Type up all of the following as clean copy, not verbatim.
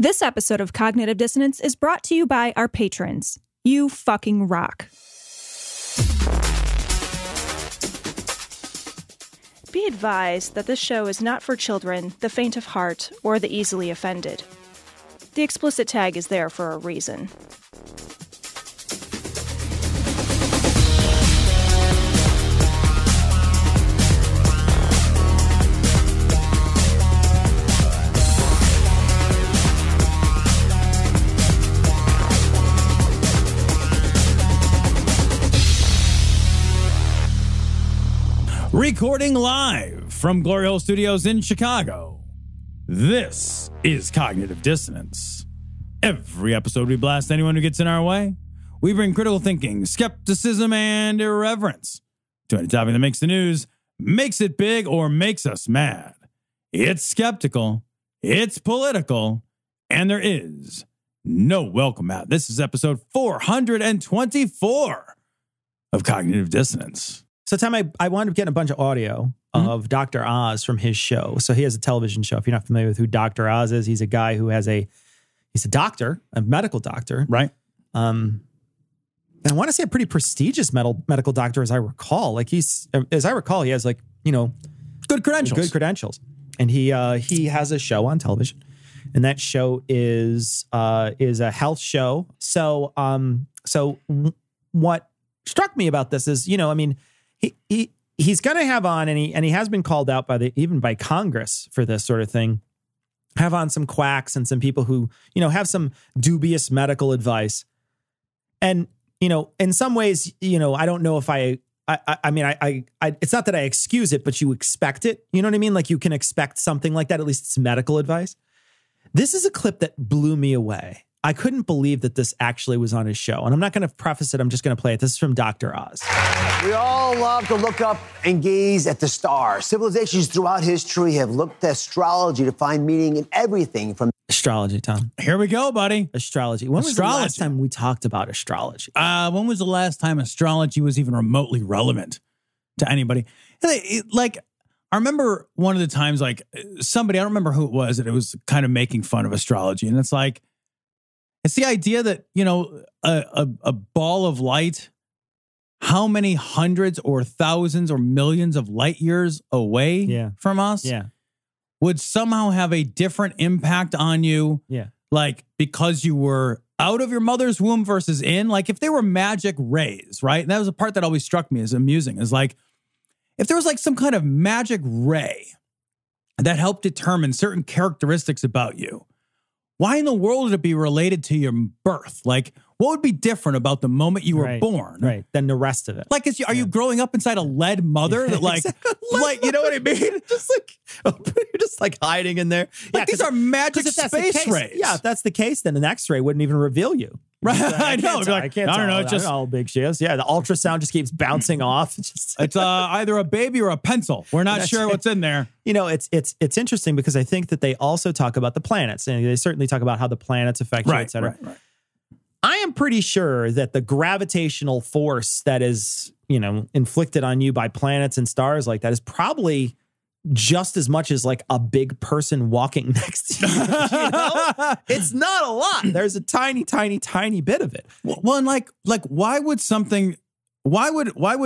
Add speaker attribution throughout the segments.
Speaker 1: This episode of Cognitive Dissonance is brought to you by our patrons. You fucking rock. Be advised that this show is not for children, the faint of heart, or the easily offended. The explicit tag is there for a reason.
Speaker 2: Recording live from Glory Hole Studios in Chicago, this is Cognitive Dissonance. Every episode we blast anyone who gets in our way. We bring critical thinking, skepticism, and irreverence to any topic that makes the news, makes it big, or makes us mad. It's skeptical, it's political, and there is no welcome out. This is episode 424 of Cognitive Dissonance.
Speaker 3: So, Tom, I wound up getting a bunch of audio of Dr. Oz from his show. So he has a television show. If you're not familiar with who Dr. Oz is, he's a guy who has he's a doctor, a medical doctor.
Speaker 2: Right.
Speaker 3: And I want to say a pretty prestigious medical doctor, as I recall. As I recall, he has good credentials. And he has a show on television. And that show is a health show. So what struck me about this is, he's going to have on, and he has been called out even by Congress for this sort of thing, have on some quacks and some people who, have some dubious medical advice. And, in some ways, I don't know if I mean, it's not that I excuse it, but you expect it. You know what I mean? Like you can expect something like that. At least it's medical advice. This is a clip that blew me away. I couldn't believe that this actually was on his show. And I'm not going to preface it. I'm just going to play it. This is from Dr. Oz.
Speaker 4: We all love to look up and gaze at the stars. Civilizations throughout history have looked at astrology to find meaning in everything from...
Speaker 3: Astrology, Tom.
Speaker 2: Here we go, buddy.
Speaker 3: Astrology. When was the last time we talked about astrology?
Speaker 2: When was the last time astrology was even remotely relevant to anybody? I remember one of the times, somebody, I don't remember who it was kind of making fun of astrology. And it's like, it's the idea that, a ball of light, how many hundreds or thousands or millions of light years away from us would somehow have a different impact on you. Yeah. Because you were out of your mother's womb versus in, if they were magic rays, right? And that was a part that always struck me as amusing, is if there was some kind of magic ray that helped determine certain characteristics about you, why in the world would it be related to your birth? What would be different about the moment you were born?
Speaker 3: Right. Than the rest of it.
Speaker 2: Are you growing up inside a lead mother that you know what I mean?
Speaker 3: You're just hiding in there.
Speaker 2: These are magic space rays.
Speaker 3: Yeah, if that's the case, then an X-ray wouldn't even reveal you.
Speaker 2: Right. I know.
Speaker 3: I can't tell. I don't know. It's just how big she is. Yeah. The ultrasound just keeps bouncing off.
Speaker 2: It's either a baby or a pencil. We're not sure what's in there.
Speaker 3: It's interesting because I think that they also talk about the planets, and they certainly talk about how the planets affect you, et cetera. Right. I am pretty sure that the gravitational force that is, inflicted on you by planets and stars like that is probably just as much as a big person walking next to you. It's not a lot. There's a tiny, tiny, tiny bit of it.
Speaker 2: Well, and why would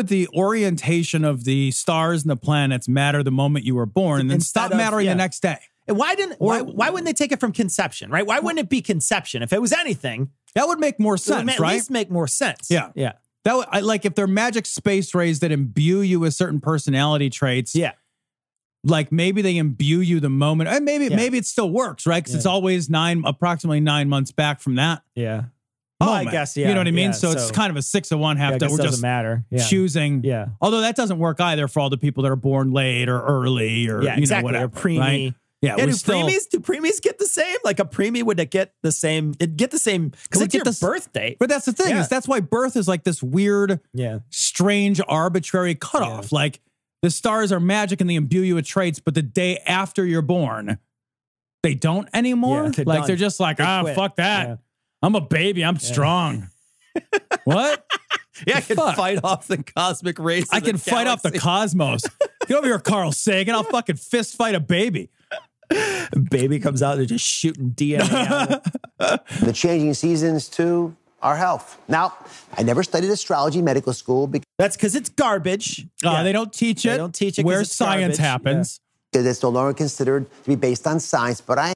Speaker 2: the orientation of the stars and the planets matter the moment you were born and then stop mattering the next day?
Speaker 3: And why wouldn't they take it from conception, right? Why wouldn't it be conception? If it was anything,
Speaker 2: that would make more sense,
Speaker 3: right? At least make more sense.
Speaker 2: Yeah. Yeah. That would, if they're magic space rays that imbue you with certain personality traits. Yeah. Maybe they imbue you the moment, and maybe it still works, right? Because it's always approximately 9 months back from that.
Speaker 3: Yeah.
Speaker 2: Moment.
Speaker 3: I guess,
Speaker 2: you know what I mean? So it's kind of a 6 of 1 half that we're just choosing. Yeah. Although that doesn't work either for all the people that are born late or early or
Speaker 3: exactly.
Speaker 2: Whatever.
Speaker 3: Or preemie.
Speaker 2: Right? Yeah.
Speaker 3: Do preemies get the same? A preemie would get the same? It'd get the same because it's your birth date.
Speaker 2: But that's the thing is that's why birth is this weird, strange, arbitrary cutoff. Yeah. The stars are magic and they imbue you with traits, but the day after you're born, they don't anymore. Yeah, they're just fuck that. Yeah. I'm a baby. I'm strong. What?
Speaker 3: Yeah, I can fight off the cosmic rays.
Speaker 2: I can fight off the cosmos. Get over here, Carl Sagan. I'll fucking fist fight a baby.
Speaker 3: Baby comes out, they're just shooting DNA out.
Speaker 4: The changing seasons to our health. Now, I never studied astrology in medical school because
Speaker 3: That's because it's garbage.
Speaker 2: They don't teach it.
Speaker 3: They don't teach it 'cause
Speaker 2: where
Speaker 3: it's
Speaker 2: science
Speaker 3: garbage.
Speaker 2: happens.
Speaker 4: it's no longer considered to be based on science, but I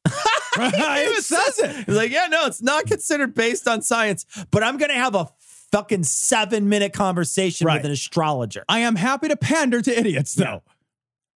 Speaker 2: It says it.
Speaker 3: He's like, yeah, no, it's not considered based on science, but I'm going to have a fucking 7-minute conversation
Speaker 2: Right.
Speaker 3: with an astrologer.
Speaker 2: I am happy to pander to idiots, though.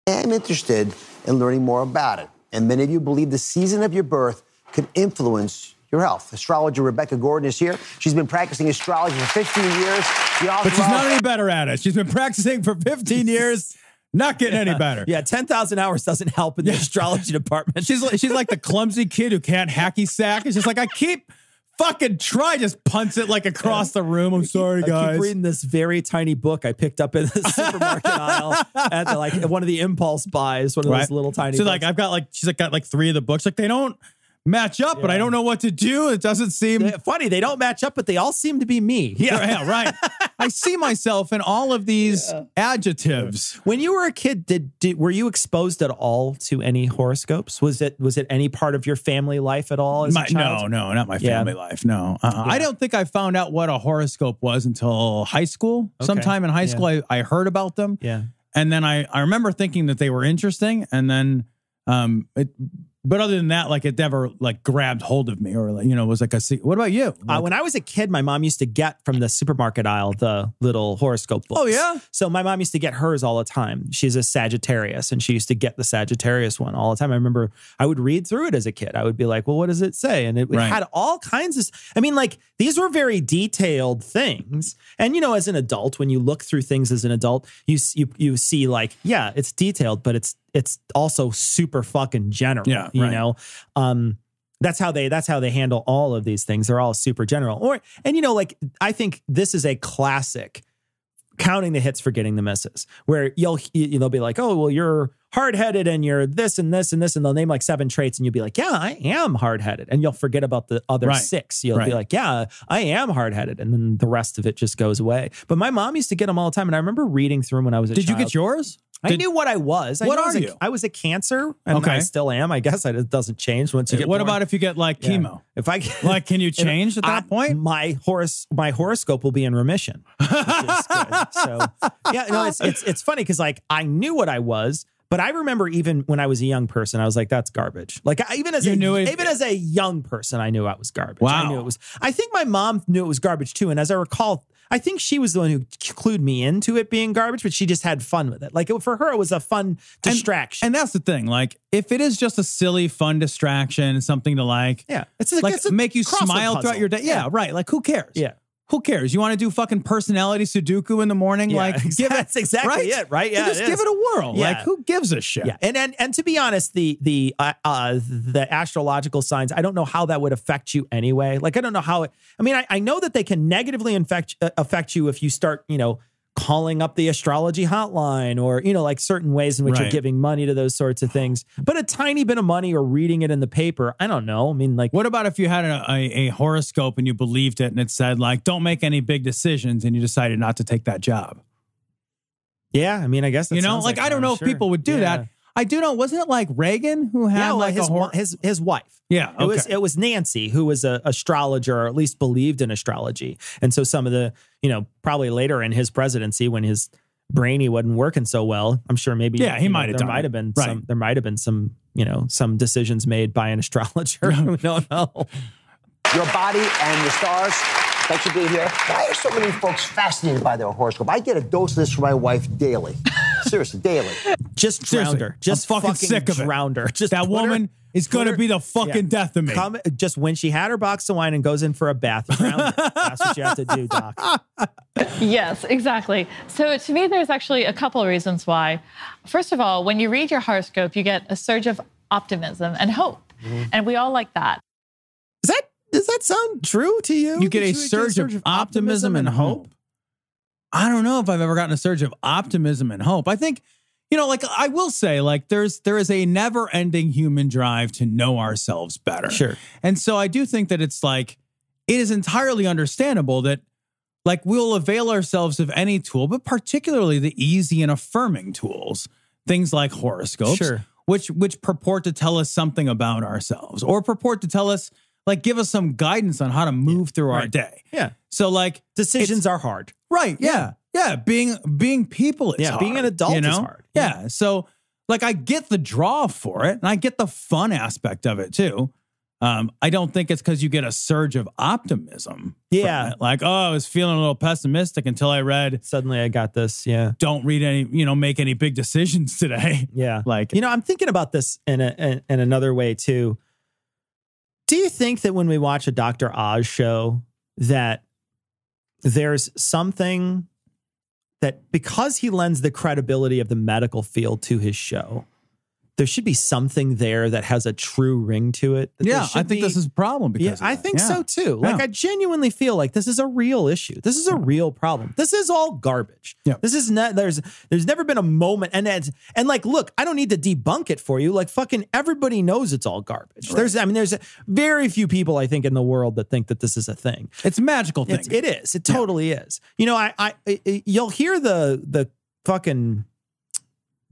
Speaker 4: am interested in learning more about it. And many of you believe the season of your birth could influence your health. Astrologer Rebecca Gordon is here. She's been practicing astrology for 15 years.
Speaker 2: But she's not any better at it. She's been practicing for 15 years, not getting any better.
Speaker 3: Yeah, 10,000 hours doesn't help in the astrology department.
Speaker 2: She's like the clumsy kid who can't hacky sack. It's just like, I keep fucking try, just punts it like across the room. I'm sorry,
Speaker 3: I
Speaker 2: guys.
Speaker 3: keep reading this very tiny book I picked up in the supermarket aisle at one of the impulse buys, one of those little tiny
Speaker 2: So
Speaker 3: books.
Speaker 2: like, I've got she's got 3 of the books. Like, they don't match up, but I don't know what to do. It doesn't seem
Speaker 3: funny. They don't match up, but they all seem to be me.
Speaker 2: Yeah, right. I see myself in all of these adjectives.
Speaker 3: When you were a kid, were you exposed at all to any horoscopes? Was it any part of your family life at all as a child?
Speaker 2: No, not my family life. No. I don't think I found out what a horoscope was until high school.
Speaker 3: Okay.
Speaker 2: Sometime in high school, I heard about them.
Speaker 3: Yeah.
Speaker 2: And then I remember thinking that they were interesting. And then but other than that, like, it never grabbed hold of me or was like what about you?
Speaker 3: When I was a kid, my mom used to get from the supermarket aisle the little horoscope books.
Speaker 2: Oh, yeah?
Speaker 3: So my mom used to get hers all the time. She's a Sagittarius, and she used to get the Sagittarius one all the time. I remember I would read through it as a kid. I would be like, well, what does it say? And it had all kinds of, these were very detailed things. And, as an adult, when you look through things as an adult, you see it's detailed, but it's also super fucking general.
Speaker 2: Yeah,
Speaker 3: you know? That's how they handle all of these things. They're all super general. I think this is a classic counting the hits, forgetting the misses, where they'll be like, oh, well, you're hard-headed and you're this and this and this, and they'll name 7 traits, and you'll be like, yeah, I am hard-headed, and you'll forget about the other 6. You'll be like, yeah, I am hard-headed, and then the rest of it just goes away. But my mom used to get them all the time, and I remember reading through them when I was a child.
Speaker 2: Did you get yours?
Speaker 3: I knew what I was.
Speaker 2: What are you?
Speaker 3: I was a Cancer, and I still am. I guess it doesn't change once you get
Speaker 2: What
Speaker 3: born.
Speaker 2: about if you get chemo?
Speaker 3: If I
Speaker 2: can you change at that point?
Speaker 3: My horoscope will be in remission. Which is good. So it's funny because I knew what I was, but I remember even when I was a young person, I was like, that's garbage. Even as a young person, I knew I was garbage.
Speaker 2: Wow.
Speaker 3: I knew it was. I think my mom knew it was garbage too, and as I recall, I think she was the one who clued me into it being garbage, but she just had fun with it. For her, it was a fun distraction.
Speaker 2: And that's the thing. If it is just a silly, fun distraction, something to
Speaker 3: it's
Speaker 2: make you
Speaker 3: crossword
Speaker 2: smile
Speaker 3: puzzle.
Speaker 2: throughout your day. Yeah, right. Who cares?
Speaker 3: Yeah.
Speaker 2: Who cares? You want to do fucking personality Sudoku in the morning?
Speaker 3: Yeah, that's exactly it, right? Yeah,
Speaker 2: just give it a whirl.
Speaker 3: Yeah.
Speaker 2: Who gives a shit?
Speaker 3: Yeah, and to be honest, the astrological signs, I don't know how that would affect you anyway. I don't know how it. I know that they can negatively affect you if you start, calling up the astrology hotline or, certain ways in which you're giving money to those sorts of things. But a tiny bit of money or reading it in the paper, I don't know.
Speaker 2: What about if you had a horoscope and you believed it and it said, don't make any big decisions, and you decided not to take that job?
Speaker 3: Yeah, I guess that sounds
Speaker 2: I don't know if people would do that. I do know. Wasn't it Reagan who had
Speaker 3: his wife? Yeah, okay. It was Nancy, who was an astrologer, or at least believed in astrology. And so some of the, probably later in his presidency, when his brainy wasn't working so well, I'm sure maybe
Speaker 2: he might have
Speaker 3: there might have been some some decisions made by an astrologer. We don't know.
Speaker 4: Your body and the stars. Thanks for being here. Why are so many folks fascinated by their horoscope? I get a dose of this from my wife daily. Seriously, daily.
Speaker 3: Just drowned her. Just
Speaker 2: I'm fucking sick of it.
Speaker 3: Drowned her. Just
Speaker 2: that woman is going to be the fucking death of me.
Speaker 3: Just when she had her box of wine and goes in for a bath, you drown her. That's what you have to do, Doc.
Speaker 5: Yes, exactly. So to me, there's actually a couple of reasons why. First of all, when you read your horoscope, you get a surge of optimism and hope. Mm-hmm. And we all like that.
Speaker 3: Does that sound true to you?
Speaker 2: You get a surge of optimism and hope? I don't know if I've ever gotten a surge of optimism and hope. I think, I will say, there is a never-ending human drive to know ourselves better.
Speaker 3: Sure.
Speaker 2: And so I do think that it is entirely understandable that, we'll avail ourselves of any tool, but particularly the easy and affirming tools, things like horoscopes.
Speaker 3: Sure.
Speaker 2: which purport to tell us something about ourselves or purport to tell us, like, give us some guidance on how to move through our day.
Speaker 3: Yeah.
Speaker 2: So, like,
Speaker 3: decisions are hard.
Speaker 2: Right. Yeah. Yeah. Being people is hard.
Speaker 3: Being an adult is hard.
Speaker 2: Yeah. So, like, I get the draw for it and I get the fun aspect of it too. I don't think it's because you get a surge of optimism.
Speaker 3: Yeah.
Speaker 2: From it. Like, oh, I was feeling a little pessimistic until I read.
Speaker 3: Suddenly I got this. Yeah.
Speaker 2: Don't read any, make any big decisions today.
Speaker 3: Yeah.
Speaker 2: Like,
Speaker 3: I'm thinking about this in another way too. Do you think that when we watch a Dr. Oz show that there's something that because he lends the credibility of the medical field to his show, there should be something there that has a true ring to it?
Speaker 2: Yeah, I think this is a problem because
Speaker 3: I think so too. Like, I genuinely feel like this is a real issue. This is a real problem. This is all garbage.
Speaker 2: Yeah.
Speaker 3: This is not, there's never been a moment. And like, look, I don't need to debunk it for you. Like, fucking everybody knows it's all garbage. Right. There's very few people, I think, in the world that think that this is a thing.
Speaker 2: It's a magical thing.
Speaker 3: It is. It totally is. You'll hear the fucking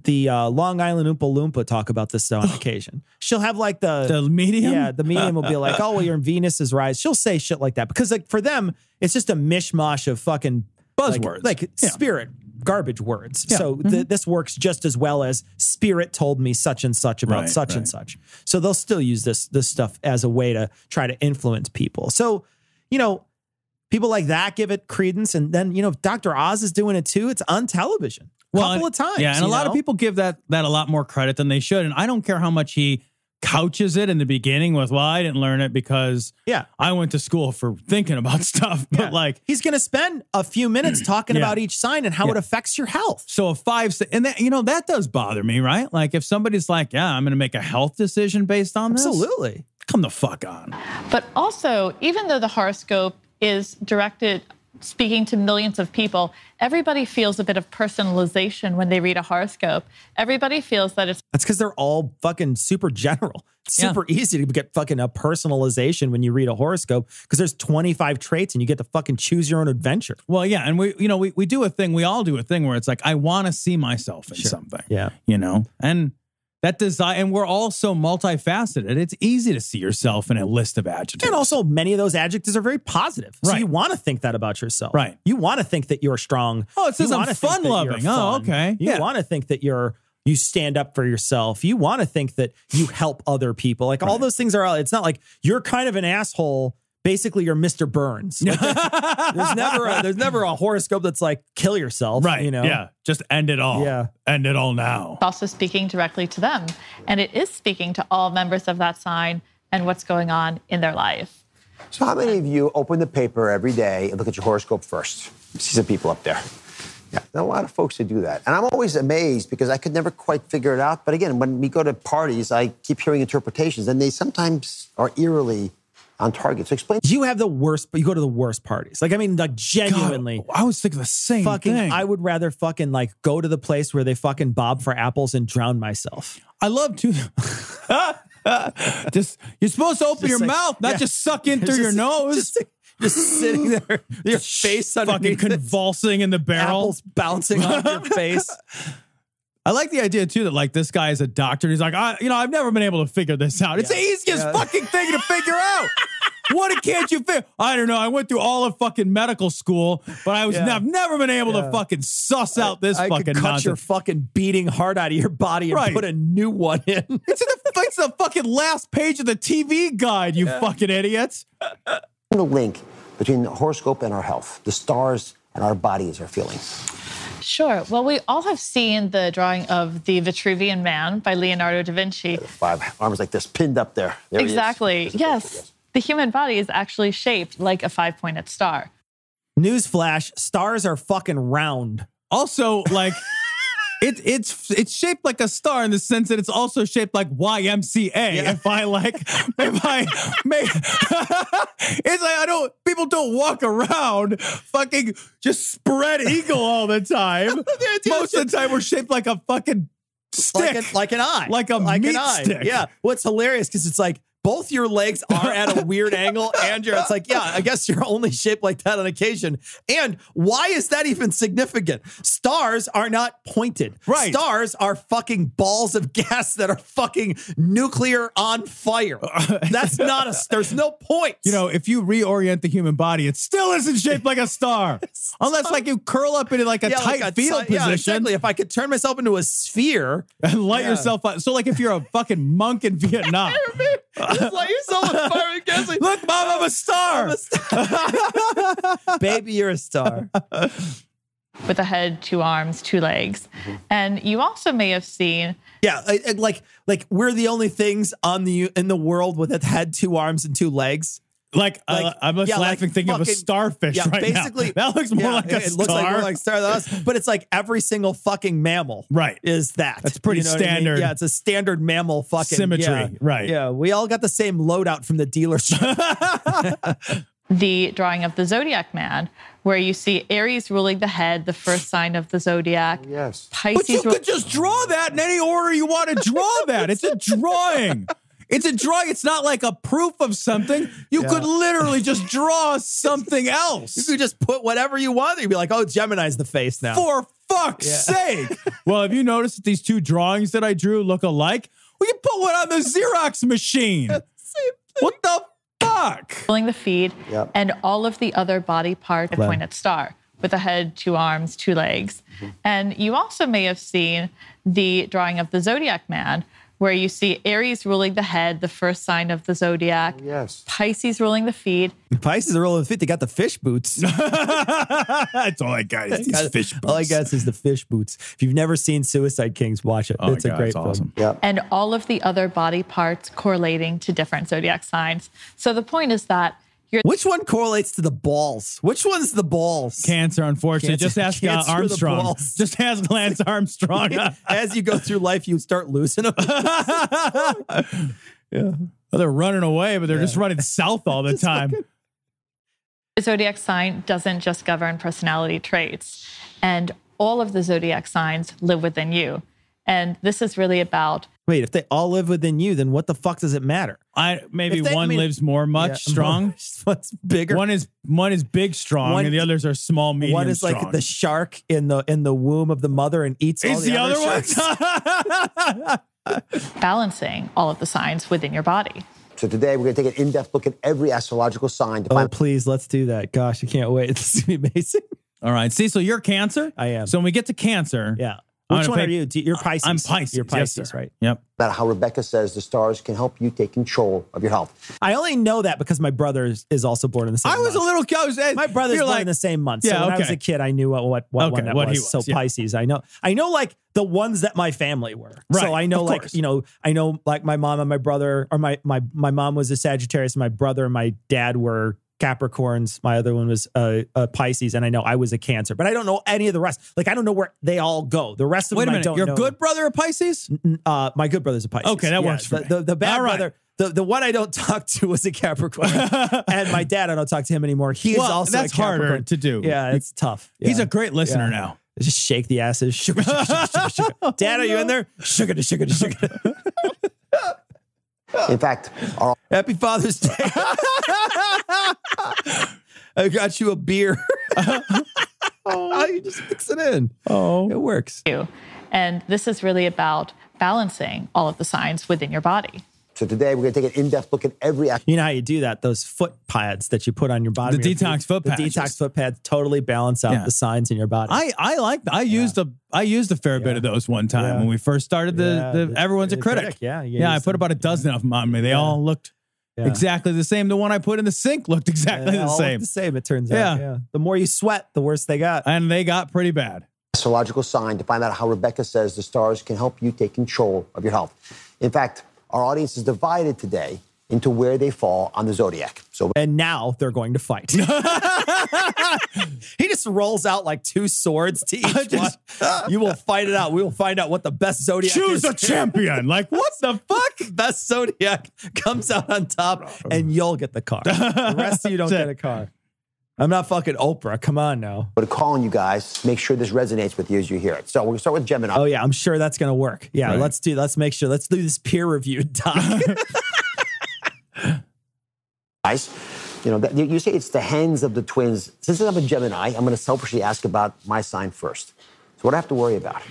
Speaker 3: the Long Island Oompa Loompa talk about this on occasion. She'll have like the
Speaker 2: medium.
Speaker 3: Yeah, the medium will be like, oh, well, your Venus's rise. She'll say shit like that because, like, for them, it's just a mishmash of fucking
Speaker 2: buzzwords,
Speaker 3: like spirit garbage words.
Speaker 2: Yeah.
Speaker 3: So this works just as well as spirit told me such and such about such and such. So they'll still use this stuff as a way to try to influence people. So, people like that give it credence. And then, if Dr. Oz is doing it too, it's on television. Couple of times.
Speaker 2: Yeah, and a lot of people give that a lot more credit than they should. And I don't care how much he couches it in the beginning with, well, I didn't learn it because I went to school for thinking about stuff. But like,
Speaker 3: he's going to spend a few minutes talking about each sign and how it affects your health.
Speaker 2: So and that, that does bother me, right? Like if somebody's like, yeah, I'm going to make a health decision based on this.
Speaker 3: Absolutely.
Speaker 2: Come the fuck on.
Speaker 5: But also, even though the horoscope is directed speaking to millions of people, everybody feels a bit of personalization when they read a horoscope. Everybody feels that
Speaker 3: that's because they're all fucking super general. It's super easy to get fucking a personalization when you read a horoscope because there's 25 traits and you get to fucking choose your own adventure.
Speaker 2: Well, yeah. And we do a thing. We all do a thing where it's like, I want to see myself in something.
Speaker 3: Yeah.
Speaker 2: And that design, and we're all so multifaceted. It's easy to see yourself in a list of adjectives.
Speaker 3: And also, many of those adjectives are very positive. So you want to think that about yourself.
Speaker 2: Right.
Speaker 3: You want to think that you're strong.
Speaker 2: Oh, it says I'm fun-loving. Oh, okay.
Speaker 3: You want to think that you stand up for yourself. You want to think that you help other people. Like all those things are, it's not like you're kind of an asshole. Basically, you're Mr. Burns. Like there's never a horoscope that's like, kill yourself.
Speaker 2: Right. Yeah. Just end it all.
Speaker 3: Yeah.
Speaker 2: End it all now.
Speaker 5: It's also speaking directly to them. And it is speaking to all members of that sign and what's going on in their life.
Speaker 4: So how many of you open the paper every day and look at your horoscope first? See some people up there. Yeah, there are a lot of folks who do that. And I'm always amazed because I could never quite figure it out. But again, when we go to parties, I keep hearing interpretations, and they sometimes are eerily on target. So explain.
Speaker 3: You have the worst, but you go to the worst parties. Like, I mean, like genuinely.
Speaker 2: God, I was thinking the same thing.
Speaker 3: I would rather fucking like go to the place where they fucking bob for apples and drown myself.
Speaker 2: I love to. You're supposed to open your mouth, not just suck in through your nose.
Speaker 3: Just sitting there, your face
Speaker 2: fucking convulsing in the barrel,
Speaker 3: apples bouncing off your face.
Speaker 2: I like the idea too that like this guy is a doctor and he's like, I've never been able to figure this out. It's the easiest fucking thing to figure out. What can't you figure? I don't know. I went through all of fucking medical school, but I've never been able to fucking suss out this fucking
Speaker 3: could cut
Speaker 2: nonsense.
Speaker 3: Your fucking beating heart out of your body and put a new one in.
Speaker 2: It's the fucking last page of the TV guide, you fucking idiots.
Speaker 4: The link between the horoscope and our health, the stars and our bodies are feeling.
Speaker 5: Sure. Well, we all have seen the drawing of the Vitruvian Man by Leonardo da Vinci.
Speaker 4: 5 arms like this pinned up there. There
Speaker 5: exactly. Yes. The human body is actually shaped like a 5-pointed star.
Speaker 3: Newsflash, stars are fucking round.
Speaker 2: Also, like, it's shaped like a star in the sense that it's also shaped like YMCA. Yeah. It's like people don't walk around fucking just spread eagle all the time. Most of the time we're shaped like a fucking stick.
Speaker 3: Like an eye.
Speaker 2: Like a meat stick.
Speaker 3: Yeah. What's hilarious, because it's like both your legs are at a weird angle, and it's like, yeah, I guess you're only shaped like that on occasion. And why is that even significant? Stars are not pointed.
Speaker 2: Right.
Speaker 3: Stars are fucking balls of gas that are fucking nuclear on fire. That's not there's no point.
Speaker 2: You know, if you reorient the human body, it still isn't shaped like a star. Unless like you curl up into like a tight fetal position.
Speaker 3: Yeah, exactly. If I could turn myself into a sphere
Speaker 2: and light yourself up. So like if you're a fucking monk in Vietnam.
Speaker 3: Just light yourself on fire and gasoline.
Speaker 2: Look, Mom, I'm a star.
Speaker 3: Baby, you're a star.
Speaker 5: With a head, 2 arms, 2 legs. And you also may have seen...
Speaker 3: Yeah, like we're the only things in the world with a head, 2 arms, and 2 legs.
Speaker 2: I'm just laughing thinking of a starfish right
Speaker 3: basically,
Speaker 2: now. That looks more like a star.
Speaker 3: It looks like more like a star than us, but it's like every single fucking mammal is that.
Speaker 2: That's pretty standard.
Speaker 3: I mean? Yeah, it's a standard mammal fucking
Speaker 2: symmetry. Right.
Speaker 3: Yeah, we all got the same loadout from the dealership.
Speaker 5: The drawing of the Zodiac Man, where you see Aries ruling the head, the first sign of the Zodiac.
Speaker 4: Yes.
Speaker 5: Pisces.
Speaker 2: But you could just draw that in any order you want to draw that. It's a drawing. It's a drawing. It's not like a proof of something. You could literally just draw something else.
Speaker 3: You could just put whatever you want. You'd be like, oh, Gemini's the face now.
Speaker 2: For fuck's sake. Well, have you noticed that these 2 drawings that I drew look alike? We can put one on the Xerox machine. What the fuck?
Speaker 5: Ruling the feet and all of the other body parts, a pointed star with a head, 2 arms, 2 legs. And you also may have seen the drawing of the Zodiac Man, where you see Aries ruling the head, the first sign of the Zodiac.
Speaker 4: Yes.
Speaker 5: Pisces ruling the feet.
Speaker 3: Pisces are rolling the feet. They got the fish boots.
Speaker 2: That's all I got is these fish boots.
Speaker 3: All I got is the fish boots. If you've never seen Suicide Kings, watch it. It's a great film.
Speaker 2: Awesome.
Speaker 4: Yep.
Speaker 5: And all of the other body parts correlating to different zodiac signs. So the point is that
Speaker 3: which one correlates to the balls? Which one's the balls?
Speaker 2: Cancer, unfortunately. Just ask Armstrong. Just ask Lance Armstrong.
Speaker 3: As you go through life, you start losing them.
Speaker 2: Well, they're running away, but they're just running south all the time.
Speaker 5: the zodiac sign doesn't just govern personality traits. And all of the zodiac signs live within you. And this is really about...
Speaker 3: Wait, if they all live within you, then what the fuck does it matter?
Speaker 2: Maybe one lives more strong.
Speaker 3: What's bigger?
Speaker 2: One is big strong, and the others are small, medium.
Speaker 3: One is
Speaker 2: strong.
Speaker 3: like the shark in the womb of the mother and eats all the other
Speaker 2: one.
Speaker 5: Balancing all of the signs within your body.
Speaker 4: So today we're going to take an in-depth look at every astrological sign.
Speaker 3: Oh, please, let's do that. Gosh, I can't wait. This is going to be amazing.
Speaker 2: All right. Cecil, you're Cancer?
Speaker 3: I am.
Speaker 2: So when we get to Cancer...
Speaker 3: Yeah. Which one are you? You're Pisces.
Speaker 2: I'm Pisces.
Speaker 3: You're Pisces,
Speaker 2: yes,
Speaker 3: right?
Speaker 2: Yep.
Speaker 4: About how Rebecca says the stars can help you take control of your health.
Speaker 3: I only know that because my brother is also born in the same month. My brother's born in the same month. So when I was a kid, I knew what one that was. So Pisces, I know like the ones that my family were. Right. So I know I know like my mom and my brother, or my mom was a Sagittarius, my brother and my dad were Capricorns. My other one was a Pisces, and I know I was a Cancer, but I don't know any of the rest. Like I don't know where they all go. The rest of them I don't know.
Speaker 2: Your good brother a Pisces?
Speaker 3: My good brother's a Pisces.
Speaker 2: Okay, that works for me.
Speaker 3: The bad brother, the one I don't talk to was a Capricorn, and my dad I don't talk to him anymore. He is also
Speaker 2: that's
Speaker 3: a Capricorn.
Speaker 2: harder to do.
Speaker 3: Yeah, it's tough. Yeah.
Speaker 2: He's a great listener now.
Speaker 3: Just shake the asses. Sugar, sugar, sugar, sugar, sugar. Dad, are you in there? Sugar to sugar to sugar.
Speaker 4: In fact,
Speaker 3: Happy Father's Day. I got you a beer. You just mix it in. Oh, it works.
Speaker 5: And this is really about balancing all of the signs within your body.
Speaker 4: So today we're going to take an in-depth look at every...
Speaker 3: You know how you do that? Those foot pads that you put on your body.
Speaker 2: The detox foot pads.
Speaker 3: The detox foot pads totally balance out the signs in your body.
Speaker 2: I like that. I used a fair bit of those one time when we first started the Everyone's a Critic.
Speaker 3: Yeah.
Speaker 2: I put about a dozen of them on me. They all looked exactly the same. The one I put in the sink looked exactly the same.
Speaker 3: The same, it turns out. Yeah. The more you sweat, the worse they got.
Speaker 2: And they got pretty bad.
Speaker 4: Astrological sign to find out how Rebecca says the stars can help you take control of your health. In fact, our audience is divided today into where they fall on the zodiac.
Speaker 3: And now they're going to fight. He just rolls out like two swords to each one. You will fight it out. We will find out what the best zodiac is.
Speaker 2: Choose a champion. Like, what the fuck?
Speaker 3: Best zodiac comes out on top, and you'll get the car. The rest of you don't get a car. I'm not fucking Oprah. Come on now.
Speaker 4: But calling you guys, make sure this resonates with you as you hear it. So we're going to start with Gemini.
Speaker 3: Oh, yeah. I'm sure that's going to work. Yeah, let's do this peer-reviewed talk.
Speaker 4: You know, you say it's the hands of the twins. Since I'm a Gemini, I'm going to selfishly ask about my sign first. So what do I have to worry about?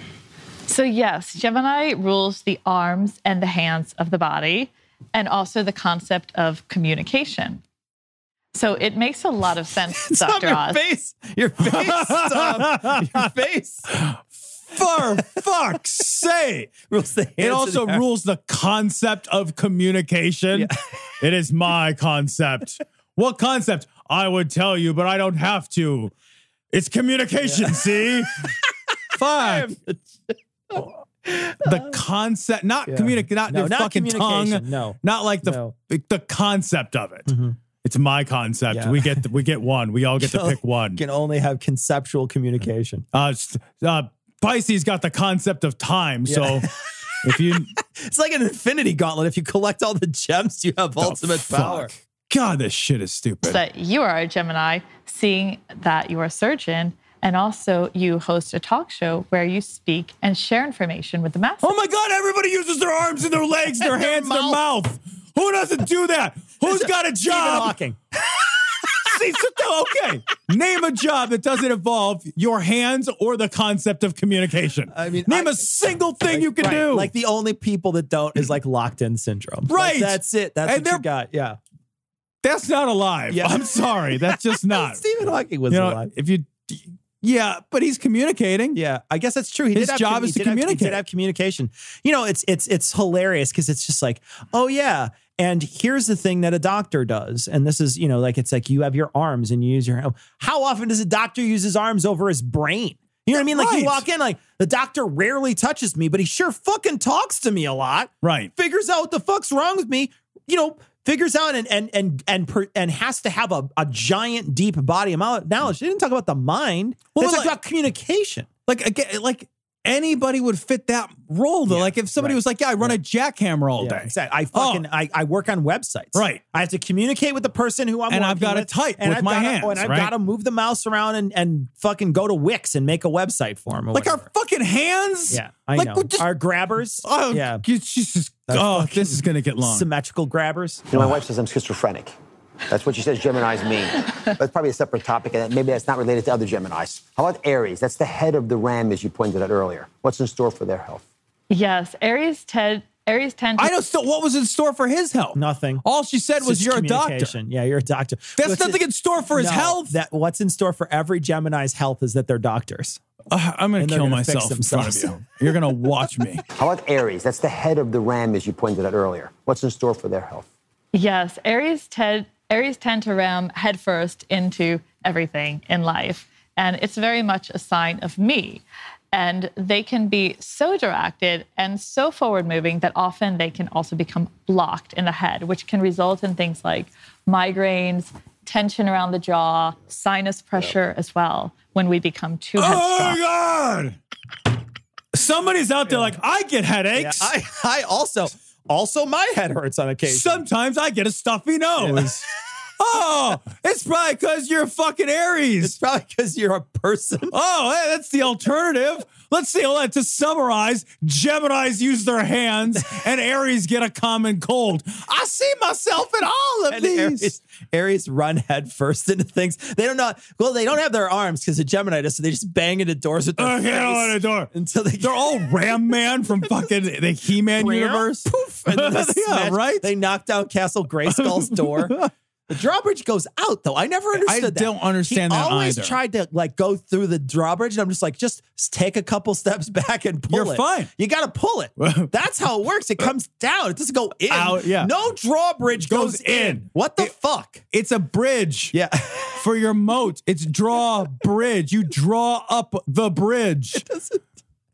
Speaker 5: So yes, Gemini rules the arms and the hands of the body, and also the concept of communication. So it makes a lot of sense, Dr. Oz.
Speaker 3: Your face, Tom. Your face.
Speaker 2: For fuck's sake. It also rules the concept of communication. Yeah. It is my concept. What concept? I would tell you, but I don't have to. It's communication, see? Fuck. The concept, not communicate, not your fucking tongue.
Speaker 3: No.
Speaker 2: Not like the concept of it. Mm-hmm. It's my concept. Yeah. We get one. We all get to pick one.
Speaker 3: Can only have conceptual communication.
Speaker 2: Pisces got the concept of time. So if you...
Speaker 3: It's like an infinity gauntlet. If you collect all the gems, you have ultimate power.
Speaker 2: God, this shit is stupid.
Speaker 5: That you are a Gemini, seeing that you are a surgeon, and also you host a talk show where you speak and share information with the masses.
Speaker 2: Oh my God, everybody uses their arms and their legs, their hands, their mouth. Who doesn't do that? Who's got a job?
Speaker 3: Stephen Hawking.
Speaker 2: See, okay. Name a job that doesn't involve your hands or the concept of communication. I mean, name a single thing you can do.
Speaker 3: Like the only people that don't is like locked-in syndrome.
Speaker 2: Right.
Speaker 3: Like, that's it. That's what you got. Yeah.
Speaker 2: That's not alive. Yeah. I'm sorry. That's just not.
Speaker 3: Stephen Hawking was alive.
Speaker 2: Yeah, but he's communicating.
Speaker 3: Yeah, I guess that's true.
Speaker 2: His job is to communicate.
Speaker 3: He did have communication. You know, it's hilarious because it's just like, oh yeah, and here's the thing that a doctor does, and this is, you know, like it's like you have your arms and you use your. How often does a doctor use his arms over his brain? You know what I mean? Like you walk in, like the doctor rarely touches me, but he sure fucking talks to me a lot.
Speaker 2: Right.
Speaker 3: Figures out what the fuck's wrong with me. You know. Figures out and has to have a giant, deep body of knowledge. They didn't talk about the mind. They talked about communication.
Speaker 2: Like anybody would fit that role though. Yeah, like if somebody was like, I run a jackhammer all day.
Speaker 3: Exactly. I work on websites.
Speaker 2: Right.
Speaker 3: I have to communicate with the person who I'm
Speaker 2: and
Speaker 3: working
Speaker 2: I've got to type with my hands.
Speaker 3: And I've got to move the mouse around and fucking go to Wix and make a website for them.
Speaker 2: Like our fucking hands.
Speaker 3: Yeah, I know. Our grabbers.
Speaker 2: Oh, yeah. Jesus. This is going to get long.
Speaker 3: Symmetrical grabbers.
Speaker 4: You know, my wife says I'm schizophrenic. That's what she says Geminis mean. That's probably a separate topic, and maybe that's not related to other Geminis. How about Aries? That's the head of the ram, as you pointed out earlier. What's in store for their health?
Speaker 5: Yes, Aries tend to...
Speaker 2: I know still what was in store for his health.
Speaker 3: Nothing.
Speaker 2: All she said was you're a doctor.
Speaker 3: Yeah, you're a doctor.
Speaker 2: That's nothing in store for his health.
Speaker 3: What's in store for every Gemini's health is that they're doctors.
Speaker 2: I'm going to kill myself in front of you. You're going to watch me.
Speaker 4: How about Aries? That's the head of the ram, as you pointed out earlier. What's in store for their health?
Speaker 5: Yes, Aries tend to ram headfirst into everything in life. And it's very much a sign of me. And they can be so directed and so forward-moving that often they can also become blocked in the head, which can result in things like migraines, tension around the jaw, sinus pressure as well when we become too headstrong.
Speaker 2: Oh, my God! Somebody's out there like, I get headaches.
Speaker 3: Yeah, I also my head hurts on occasion.
Speaker 2: Sometimes I get a stuffy nose. Oh, it's probably because you're a fucking Aries.
Speaker 3: It's probably because you're a person.
Speaker 2: Oh, hey, that's the alternative. Let's see. To summarize, Geminis use their hands and Aries get a common cold. I see myself in all of these.
Speaker 3: Aries run head first into things. They don't know. Well, they don't have their arms because of Gemini does, so they just bang into doors with their face.
Speaker 2: On a door.
Speaker 3: Until
Speaker 2: they're all Ram Man from fucking the He-Man universe.
Speaker 3: Poof. And then
Speaker 2: right?
Speaker 3: They knock down Castle Grayskull's door. The drawbridge goes out, though. I never understood that.
Speaker 2: I don't understand that either.
Speaker 3: He always tried to go through the drawbridge, and I'm just like, just take a couple steps back and pull it.
Speaker 2: You're fine.
Speaker 3: You got to pull it. That's how it works. It comes down. It doesn't go in.
Speaker 2: Out, yeah.
Speaker 3: No drawbridge goes in. What the fuck?
Speaker 2: It's a bridge.
Speaker 3: Yeah.
Speaker 2: For your moat. It's draw bridge. You draw up the bridge.
Speaker 3: It doesn't.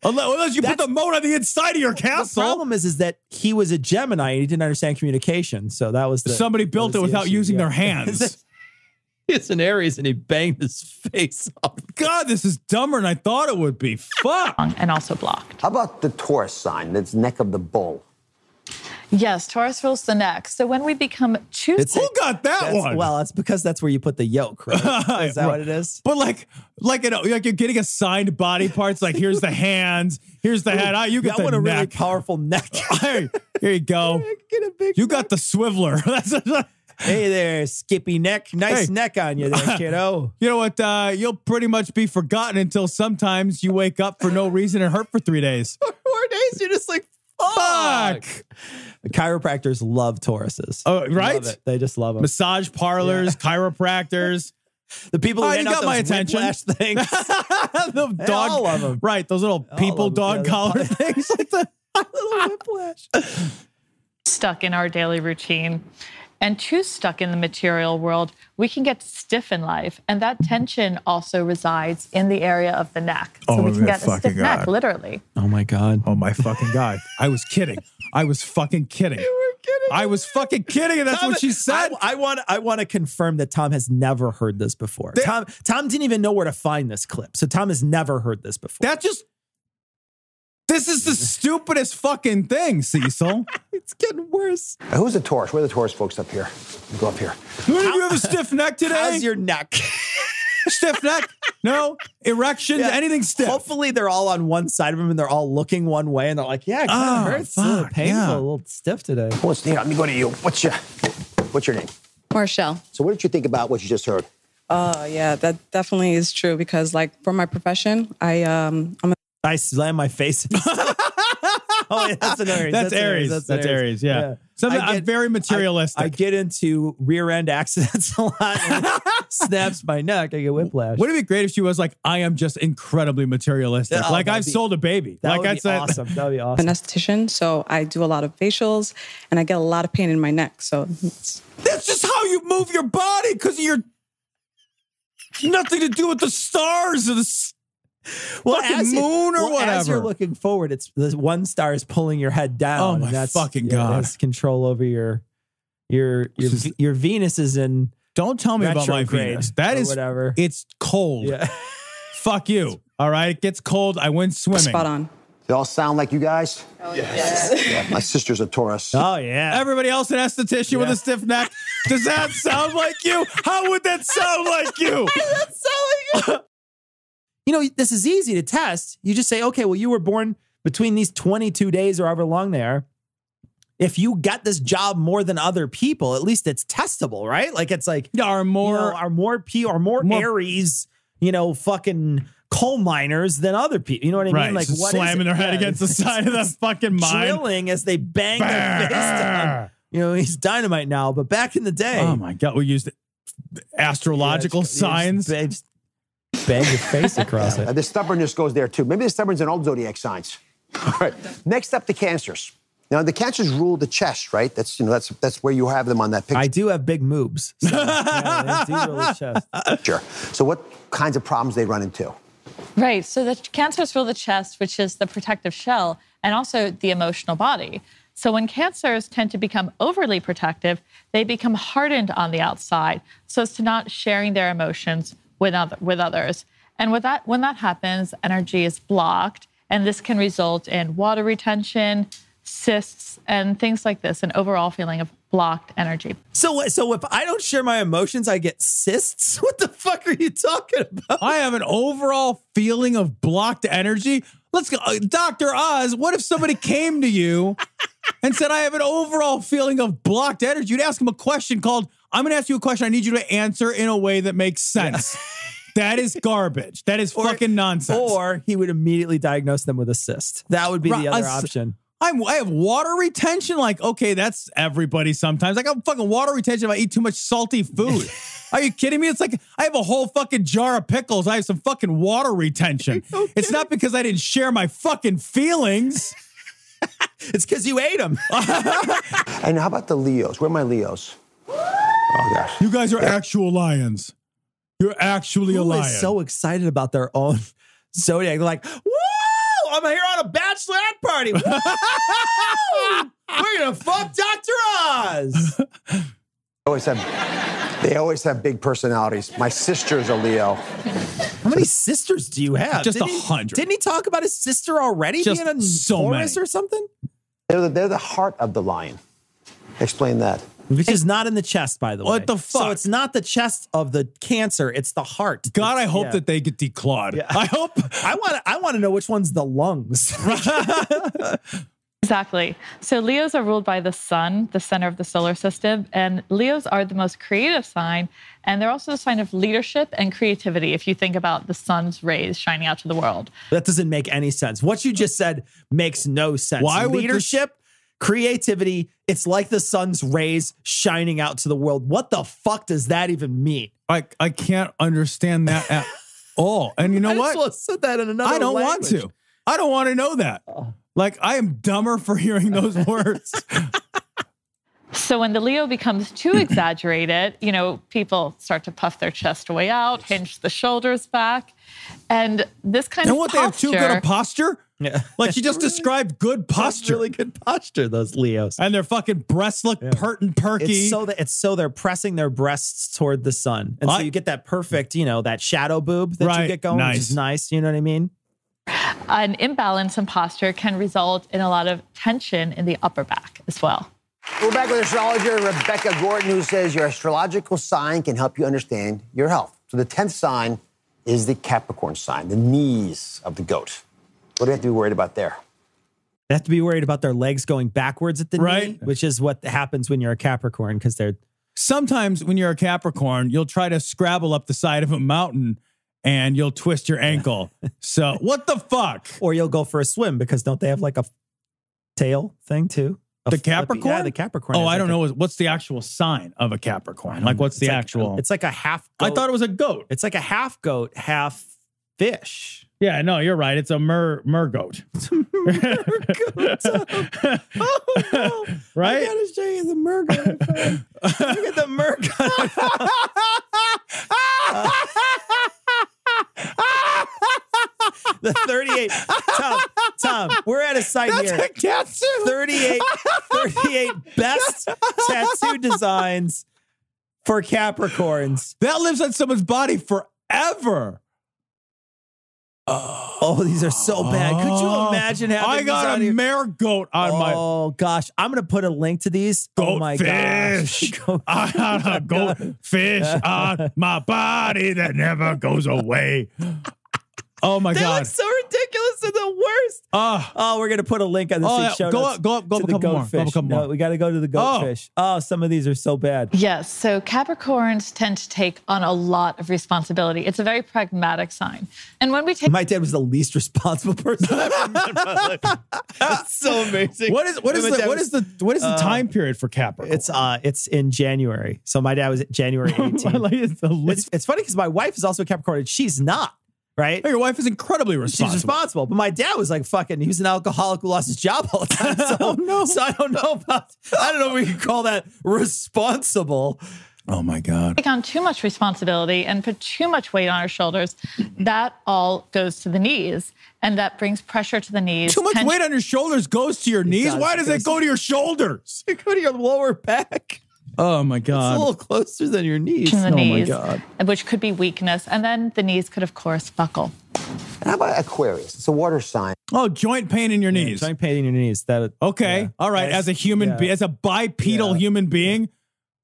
Speaker 2: Unless you put the moat on the inside of your castle.
Speaker 3: The problem is that he was a Gemini and he didn't understand communication. So that was
Speaker 2: somebody built it without using their hands.
Speaker 3: He's an Aries and he banged his face off.
Speaker 2: God, this is dumber than I thought it would be. Fuck.
Speaker 5: And also blocked.
Speaker 4: How about the Taurus sign? That's neck of the bull.
Speaker 5: Yes, Taurus rules the neck. So when we become too...
Speaker 2: Who got that one?
Speaker 3: Well, it's because that's where you put the yoke, right? Is that what it is?
Speaker 2: But like you're getting assigned body parts. Like here's the hands, here's the head. You get the neck.
Speaker 3: A really powerful neck.
Speaker 2: Here you go.
Speaker 3: Get a big
Speaker 2: you got the swiveler.
Speaker 3: Hey there, Skippy neck. Nice neck on you there, kiddo.
Speaker 2: You know what? You'll pretty much be forgotten until sometimes you wake up for no reason and hurt for 3 days.
Speaker 3: 4 days, you're just like, fuck. Chiropractors love Tauruses.
Speaker 2: Oh, right?
Speaker 3: Love it. They just love them.
Speaker 2: Massage parlors, chiropractors.
Speaker 3: The people who
Speaker 2: you got my attention.
Speaker 3: Things.
Speaker 2: The
Speaker 3: They
Speaker 2: dog,
Speaker 3: all love them.
Speaker 2: right? Those little people dog collar things like that.
Speaker 3: Little whiplash.
Speaker 5: Stuck in our daily routine and too stuck in the material world, we can get stiff in life. And that tension also resides in the area of the neck. So we can get a stiff neck, literally.
Speaker 3: Oh my God.
Speaker 2: Oh my fucking God. I was kidding. I was fucking kidding.
Speaker 3: You were kidding.
Speaker 2: I was fucking kidding. And that's
Speaker 3: Tom,
Speaker 2: what she said.
Speaker 3: I want to confirm that Tom has never heard this before. Tom didn't even know where to find this clip. So Tom has never heard this before.
Speaker 2: This is the stupidest fucking thing, Cecil.
Speaker 3: It's getting worse.
Speaker 4: Who's the Taurus? Where are the Taurus folks up here? Go up here.
Speaker 2: Do you have a stiff neck today?
Speaker 3: How's your neck?
Speaker 2: Stiff neck? No? Erections?
Speaker 3: Yeah.
Speaker 2: Anything stiff?
Speaker 3: Hopefully they're all on one side of him and they're all looking one way and they're like, yeah, it kind of hurts. A little painful, a little stiff today.
Speaker 4: Let me go to you. What's your name?
Speaker 6: Marshall.
Speaker 4: So what did you think about what you just heard?
Speaker 6: Yeah, that definitely is true because, like, for my profession,
Speaker 3: I slam my face. Oh, yeah, that's an Aries.
Speaker 2: That's Aries. That's Aries. Yeah. I'm very materialistic.
Speaker 3: I get into rear end accidents a lot. And it snaps my neck. I get whiplash.
Speaker 2: Wouldn't it be great if she was like, I am just incredibly materialistic. Like I've sold a baby.
Speaker 3: That
Speaker 2: like
Speaker 3: would
Speaker 2: I
Speaker 3: be
Speaker 2: said,
Speaker 3: awesome. That would be awesome.
Speaker 6: I'm an esthetician, so I do a lot of facials, and I get a lot of pain in my neck. So
Speaker 2: that's just how you move your body because you're nothing to do with the stars or the moon or whatever.
Speaker 3: As you're looking forward, it's the one star is pulling your head down.
Speaker 2: Oh my fucking God!
Speaker 3: That's control over your Venus is in.
Speaker 2: Don't tell me about my Venus. That is
Speaker 3: whatever.
Speaker 2: It's cold.
Speaker 3: Yeah.
Speaker 2: Fuck you. All right. It gets cold. I went swimming.
Speaker 6: spot on.
Speaker 4: They all sound like you guys?
Speaker 6: Oh, yes.
Speaker 4: Yeah, my sister's a Taurus.
Speaker 3: Oh yeah.
Speaker 2: Everybody else an esthetician with a stiff neck. Does that sound like you? How would that sound like you?
Speaker 3: That's so like you know, this is easy to test. You just say, okay, well, you were born between these 22 days or however long they are. If you got this job more than other people, at least it's testable, right? Like it's like
Speaker 2: are more
Speaker 3: Aries, fucking coal miners than other people. You know what I mean? Like
Speaker 2: just
Speaker 3: what
Speaker 2: slamming their head against the side of the fucking mine,
Speaker 3: drilling as they bang their face down. He's dynamite now, but back in the day,
Speaker 2: oh my God, we used astrological signs.
Speaker 3: Bang your face across it.
Speaker 4: The stubbornness goes there too. Maybe the stubbornness in all zodiac signs. All right. Next up, the Cancers. Now, the Cancers rule the chest, right? That's where you have them on that picture.
Speaker 3: I do have big moobs. So, they do rule the chest.
Speaker 4: Sure. So what kinds of problems they run into?
Speaker 5: Right. So the Cancers rule the chest, which is the protective shell, and also the emotional body. So when Cancers tend to become overly protective, they become hardened on the outside so as to not sharing their emotions with others. And when that happens, energy is blocked, and this can result in water retention, cysts, and things like this, an overall feeling of blocked energy.
Speaker 3: So if I don't share my emotions, I get cysts? What the fuck are you talking about?
Speaker 2: I have an overall feeling of blocked energy. Let's go. Dr. Oz, what if somebody came to you and said, I have an overall feeling of blocked energy? You'd ask him a question called, I'm going to ask you a question. I need you to answer in a way that makes sense. That is garbage. That is fucking nonsense.
Speaker 3: Or he would immediately diagnose them with a cyst. That would be the other option.
Speaker 2: I have water retention. Like, okay, that's everybody sometimes. Like, I have fucking water retention if I eat too much salty food. Are you kidding me? It's like I have a whole fucking jar of pickles. I have some fucking water retention. It's not because I didn't share my fucking feelings.
Speaker 3: It's because you ate them.
Speaker 4: And how about the Leos? Where are my Leos? Oh, gosh.
Speaker 2: You guys are actual lions. You're actually a lion.
Speaker 3: Who is so excited about their own zodiac? They're like, woo! I'm here on a bachelorette party. Woo! We're going to fuck Dr. Oz.
Speaker 4: They always have big personalities. My sister's a Leo.
Speaker 3: How many sisters do you have?
Speaker 2: Just 100.
Speaker 3: Didn't he talk about his sister already
Speaker 2: Just
Speaker 3: being a
Speaker 2: so
Speaker 3: Taurus
Speaker 2: many.
Speaker 3: or something?
Speaker 4: They're the heart of the lion. Explain that.
Speaker 3: Which is not in the chest, by the way.
Speaker 2: What the fuck?
Speaker 3: So it's not the chest of the Cancer; it's the heart.
Speaker 2: God, I hope that they get declawed.
Speaker 3: Yeah.
Speaker 2: I hope.
Speaker 3: I want to know which one's the lungs.
Speaker 5: Exactly. So Leos are ruled by the sun, the center of the solar system, and Leos are the most creative sign, and they're also the sign of leadership and creativity if you think about the sun's rays shining out to the world.
Speaker 3: That doesn't make any sense. What you just said makes no sense.
Speaker 2: Why would
Speaker 3: leadership, creativity, it's like the sun's rays shining out to the world. What the fuck does that even mean?
Speaker 2: I can't understand that at all. And you know
Speaker 3: I
Speaker 2: what?
Speaker 3: just want to set that in another
Speaker 2: I don't
Speaker 3: language.
Speaker 2: want to. I don't want to know that. Like, I am dumber for hearing those words.
Speaker 5: So when the Leo becomes too exaggerated, people start to puff their chest way out, hinge the shoulders back. And this kind of
Speaker 2: what,
Speaker 5: posture...
Speaker 2: they have too good a posture?
Speaker 3: Yeah.
Speaker 2: Like, you just described good posture.
Speaker 3: Really good posture, those Leos.
Speaker 2: And their fucking breasts look pert and perky.
Speaker 3: It's so they're pressing their breasts toward the sun. And so you get that perfect, that shadow boob that you get going, which is nice. You know what I mean?
Speaker 5: An imbalance in posture can result in a lot of tension in the upper back as well.
Speaker 4: We're back with astrologer Rebecca Gordon, who says your astrological sign can help you understand your health. So the 10th sign is the Capricorn sign, the knees of the goat. What do you have to be worried about there?
Speaker 3: They have to be worried about their legs going backwards at the knee, which is what happens when you're a Capricorn, because they're...
Speaker 2: Sometimes when you're a Capricorn, you'll try to scrabble up the side of a mountain and you'll twist your ankle. So what the fuck?
Speaker 3: Or you'll go for a swim, because don't they have like a tail thing too?
Speaker 2: The Capricorn?
Speaker 3: Yeah, the Capricorn.
Speaker 2: Oh, I don't know. What's the actual sign of a Capricorn? Like, what's the actual?
Speaker 3: It's like a half goat.
Speaker 2: I thought it was a goat.
Speaker 3: It's like a half goat, half fish.
Speaker 2: Yeah, no, you're right. It's a mer goat.
Speaker 3: It's a mergoat. Oh, no.
Speaker 2: Right?
Speaker 3: I gotta show you the mergoat. Look at the mergoat. The 38. Tom, we're at a site here.
Speaker 2: A tattoo.
Speaker 3: 38 best tattoo designs for Capricorns.
Speaker 2: That lives on someone's body forever.
Speaker 3: Oh, these are so bad. Could you imagine having
Speaker 2: I got
Speaker 3: these
Speaker 2: a
Speaker 3: on
Speaker 2: mare goat on my
Speaker 3: Oh gosh, I'm gonna put a link to these.
Speaker 2: goat
Speaker 3: Oh my
Speaker 2: fish.
Speaker 3: gosh.
Speaker 2: I got a goat fish on my body that never goes away. Oh my
Speaker 3: They
Speaker 2: God.
Speaker 3: look so ridiculous and the worst. Oh, we're gonna put a link on this week's show notes
Speaker 2: go up
Speaker 3: to
Speaker 2: a
Speaker 3: the
Speaker 2: couple more.
Speaker 3: goat
Speaker 2: Go up a
Speaker 3: fish.
Speaker 2: couple
Speaker 3: No,
Speaker 2: more.
Speaker 3: we got to go to the goat fish. Oh, some of these are so bad.
Speaker 5: Yes, so Capricorns tend to take on a lot of responsibility. It's a very pragmatic sign. And when we take...
Speaker 3: My dad was the least responsible person I've ever met in my life. That's so amazing.
Speaker 2: What is the time period for Capricorn?
Speaker 3: It's in January. So my dad was January 18th. It's funny because my wife is also a Capricorn and she's not. Right?
Speaker 2: Your wife is incredibly responsible.
Speaker 3: She's responsible. But my dad was like he was an alcoholic who lost his job all the time. So, so I don't know if we can call that responsible.
Speaker 2: Oh my God.
Speaker 5: Take on too much responsibility and put too much weight on our shoulders, that all goes to the knees. And that brings pressure to the knees.
Speaker 2: Too much weight on your shoulders goes to your knees? Why does it go to your shoulders?
Speaker 3: It go to your lower back.
Speaker 2: Oh my God.
Speaker 3: It's a little closer than your knees.
Speaker 5: To the knees,
Speaker 2: my God.
Speaker 5: which could be weakness. And then the knees could, of course, buckle.
Speaker 4: And how about Aquarius? It's a water sign.
Speaker 2: Oh, joint pain in your knees.
Speaker 3: Joint pain in your knees.
Speaker 2: Okay. All right. As a human being, as a bipedal human being,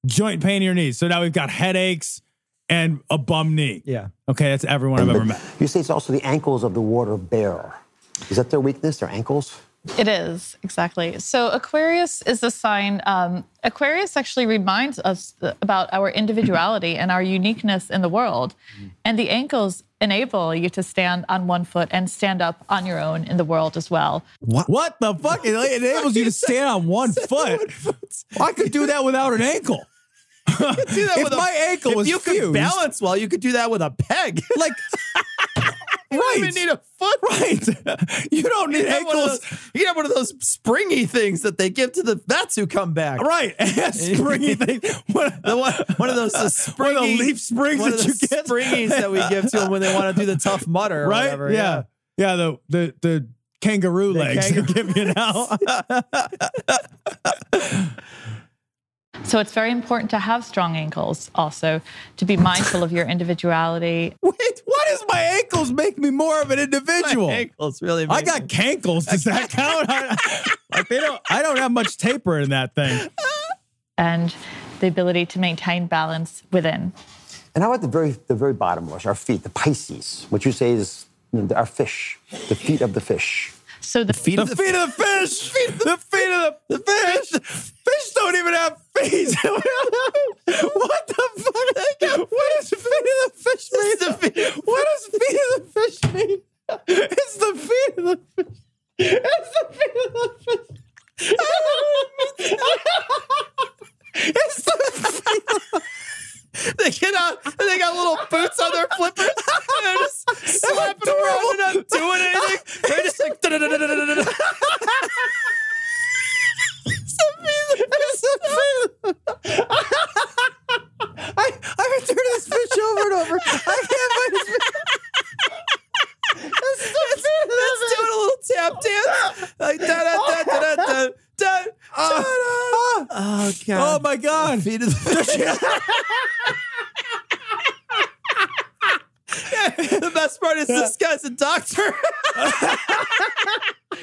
Speaker 2: joint pain in your knees. So now we've got headaches and a bum knee.
Speaker 3: Yeah.
Speaker 2: Okay. That's everyone I've ever met.
Speaker 4: You say it's also the ankles of the water bear. Is that their weakness, their ankles?
Speaker 5: It is, exactly. So Aquarius is the sign. Aquarius actually reminds us about our individuality and our uniqueness in the world. And the ankles enable you to stand on one foot and stand up on your own in the world as well.
Speaker 2: What the fuck? It enables you to stand on one foot. I could do that without an ankle. If my ankle was
Speaker 3: fused, could balance well, you could do that with a peg.
Speaker 2: Like...
Speaker 3: You don't even need a foot.
Speaker 2: Right. You don't need ankles.
Speaker 3: You can have one of those springy things that they give to the vets who come back.
Speaker 2: Right. Springy thing.
Speaker 3: One of those springy,
Speaker 2: one of the leaf springs that you get.
Speaker 3: Springies that we give to them when they want to do the tough mutter or
Speaker 2: right?
Speaker 3: whatever.
Speaker 2: Yeah. The kangaroo legs they give you now.
Speaker 5: So it's very important to have strong ankles also, to be mindful of your individuality.
Speaker 2: Wait, why does my ankles make me more of an individual?
Speaker 3: My ankles really
Speaker 2: I got cankles. Does that count? I don't have much taper in that thing.
Speaker 5: And the ability to maintain balance within.
Speaker 4: And how about the very bottom, our feet, the Pisces, which you say is our fish, the feet of the fish?
Speaker 5: So the
Speaker 3: feet of the
Speaker 2: fish. The feet of the fish. Fish don't even have feet. What the fuck? What does feet of the fish mean? What does feet of the fish mean? It's the feet of the fish. It's the feet of the fish. It's the feet of the
Speaker 3: They get out and they got little boots on their flippers. And they're just slapping around and not doing anything. They're just like, da-da-da-da-da-da-da.
Speaker 2: I've been turning this fish over and over. I can't find this fish.
Speaker 3: Let's do a little tap dance. Like, da-da-da-da-da-da. Oh, God.
Speaker 2: Oh, my God.
Speaker 3: Feet of the fish. The best part is this guy's a doctor.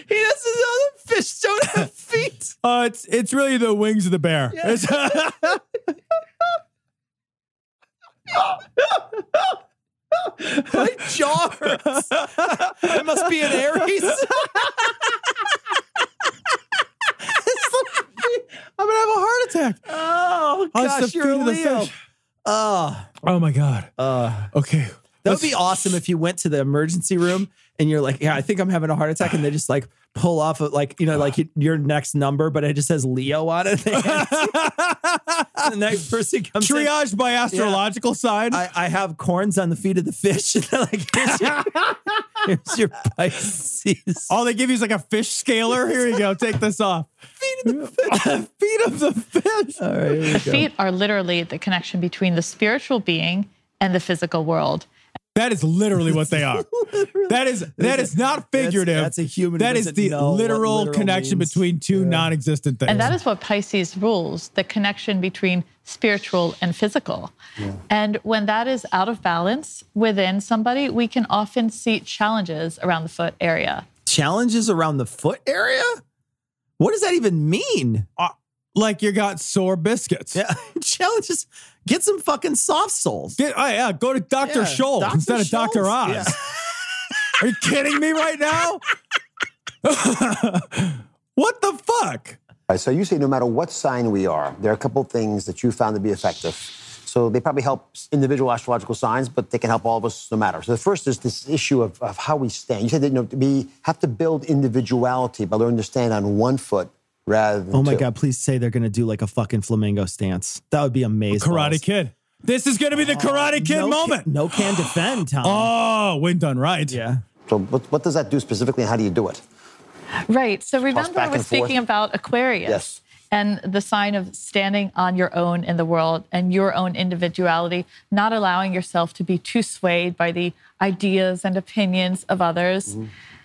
Speaker 3: He doesn't know the fish don't have feet.
Speaker 2: It's really the wings of the bear.
Speaker 3: Yeah. My jaw hurts. I must be an Aries.
Speaker 2: I'm gonna have a heart attack.
Speaker 3: Oh,
Speaker 2: It's
Speaker 3: gosh,
Speaker 2: the
Speaker 3: you're a
Speaker 2: feet of the
Speaker 3: Leo.
Speaker 2: fish. Oh my God. Okay.
Speaker 3: That would be awesome if you went to the emergency room and you're like, yeah, I think I'm having a heart attack. And they just like pull off of like, your next number, but it just says Leo on it. The next person comes
Speaker 2: triaged by astrological sign.
Speaker 3: I have corns on the feet of the fish. And they're like, here's your Pisces.
Speaker 2: All they give you is like a fish scaler. Here you go. Take this off. Feet of the fish. Feet of the fish.
Speaker 3: All right, here we go.
Speaker 5: feet are literally the connection between the spiritual being and the physical world.
Speaker 2: That is literally what they are. That is not figurative.
Speaker 3: That's a human.
Speaker 2: That is the literal connection between two non-existent things.
Speaker 5: And that is what Pisces rules, the connection between spiritual and physical. Yeah. And when that is out of balance within somebody, we can often see challenges around the foot area.
Speaker 3: Challenges around the foot area? What does that even mean?
Speaker 2: Like you got sore biscuits.
Speaker 3: Yeah. Challenges. Get some fucking soft soles.
Speaker 2: Go to Dr. Scholl
Speaker 3: Dr.
Speaker 2: instead of
Speaker 3: Scholl's?
Speaker 2: Dr. Oz.
Speaker 3: Yeah.
Speaker 2: Are you kidding me right now? What the fuck?
Speaker 4: All right, so you say no matter what sign we are, there are a couple things that you found to be effective. So they probably help individual astrological signs, but they can help all of us no matter. So the first is this issue of how we stand. You said that we have to build individuality by learning to stand on one foot rather than
Speaker 3: Oh my
Speaker 4: two.
Speaker 3: God, please say they're going to do like a fucking flamingo stance. That would be amazing.
Speaker 2: Karate Kid. This is going to be the Karate Kid moment.
Speaker 3: No can defend, Tom.
Speaker 2: Oh, when done right.
Speaker 3: Yeah.
Speaker 4: So what does that do specifically and how do you do it?
Speaker 5: Right. So
Speaker 4: Toss
Speaker 5: remember
Speaker 4: back
Speaker 5: we're
Speaker 4: and forth?
Speaker 5: speaking about Aquarius.
Speaker 4: Yes.
Speaker 5: And the sign of standing on your own in the world and your own individuality, not allowing yourself to be too swayed by the ideas and opinions of others. Mm-hmm.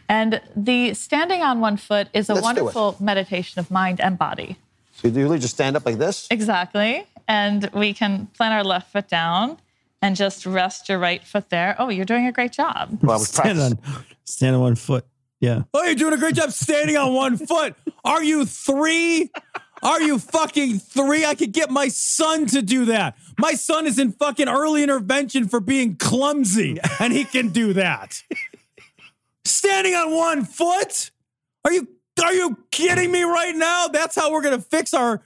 Speaker 5: And the standing on one foot is a wonderful meditation of mind and body.
Speaker 4: So you really just stand up like this?
Speaker 5: Exactly. And we can plant our left foot down and just rest your right foot there. Oh, you're doing a great job.
Speaker 4: Well, I was practicing.
Speaker 3: Stand on one foot. Yeah.
Speaker 2: Oh, you're doing a great job standing on one foot. Are you three? Are you fucking three? I could get my son to do that. My son is in fucking early intervention for being clumsy, and he can do that. Standing on one foot? Are you kidding me right now? That's how we're going to fix our...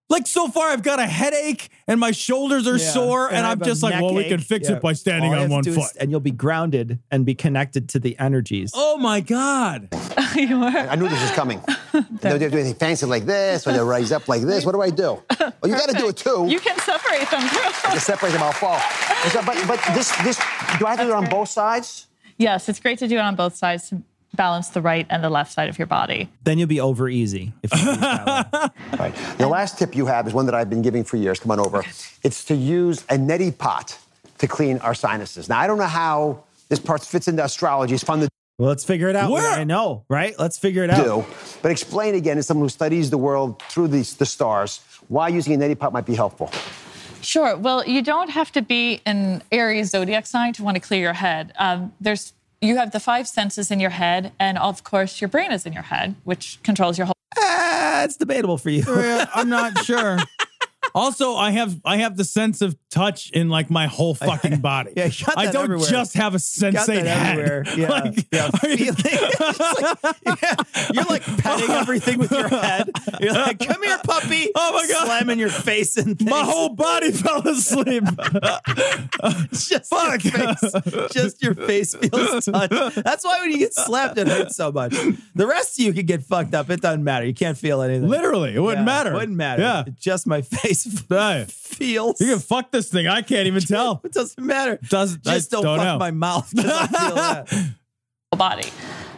Speaker 2: Like, so far, I've got a headache, and my shoulders are sore, and I'm just like, well, we can fix it by standing on one foot.
Speaker 3: And you'll be grounded and be connected to the energies.
Speaker 2: Oh, my God.
Speaker 5: You are.
Speaker 4: I knew this was coming. And they do anything fancy like this, or they rise up like this. What do I do? Well, you got to do it, too.
Speaker 5: You can separate them.
Speaker 4: You separate them, I'll fall. But this, do I have to do it on both sides?
Speaker 5: Yes, it's great to do it on both sides to balance the right and the left side of your body.
Speaker 3: Then you'll be over easy. If you do it that way.
Speaker 4: Right. The last tip you have is one that I've been giving for years. Come on over. It's to use a neti pot to clean our sinuses. Now, I don't know how this part fits into astrology. It's fun to
Speaker 3: Well, let's figure it out.
Speaker 2: Where?
Speaker 3: I know, right? Let's figure it out.
Speaker 4: do. But explain again, as someone who studies the world through the stars, why using a neti pot might be helpful.
Speaker 5: Sure. Well, you don't have to be an Aries zodiac sign to want to clear your head. You have the 5 senses in your head, and of course, your brain is in your head, which controls your whole.
Speaker 3: It's debatable for you.
Speaker 2: I'm not sure. Also, I have the sense of touch in like my whole fucking body.
Speaker 3: Yeah, you got that
Speaker 2: I don't
Speaker 3: everywhere.
Speaker 2: just have a sensate head.
Speaker 3: Everywhere. Yeah,
Speaker 2: Like,
Speaker 3: yeah. You're like petting everything with your head. You're like, come here, puppy.
Speaker 2: Oh my God.
Speaker 3: Slamming your face in things.
Speaker 2: my whole body fell asleep.
Speaker 3: Just your face. Just your face feels touched. That's why when you get slapped, it hurts so much. The rest of you can get fucked up. It doesn't matter. You can't feel anything.
Speaker 2: Literally, it wouldn't matter.
Speaker 3: It wouldn't matter.
Speaker 2: Yeah.
Speaker 3: Just my face feels.
Speaker 2: You can fuck this thing. I can't even tell.
Speaker 3: It doesn't matter.
Speaker 2: Just
Speaker 3: don't
Speaker 2: don't
Speaker 3: fuck
Speaker 2: know.
Speaker 3: my mouth because I feel that.
Speaker 5: Body.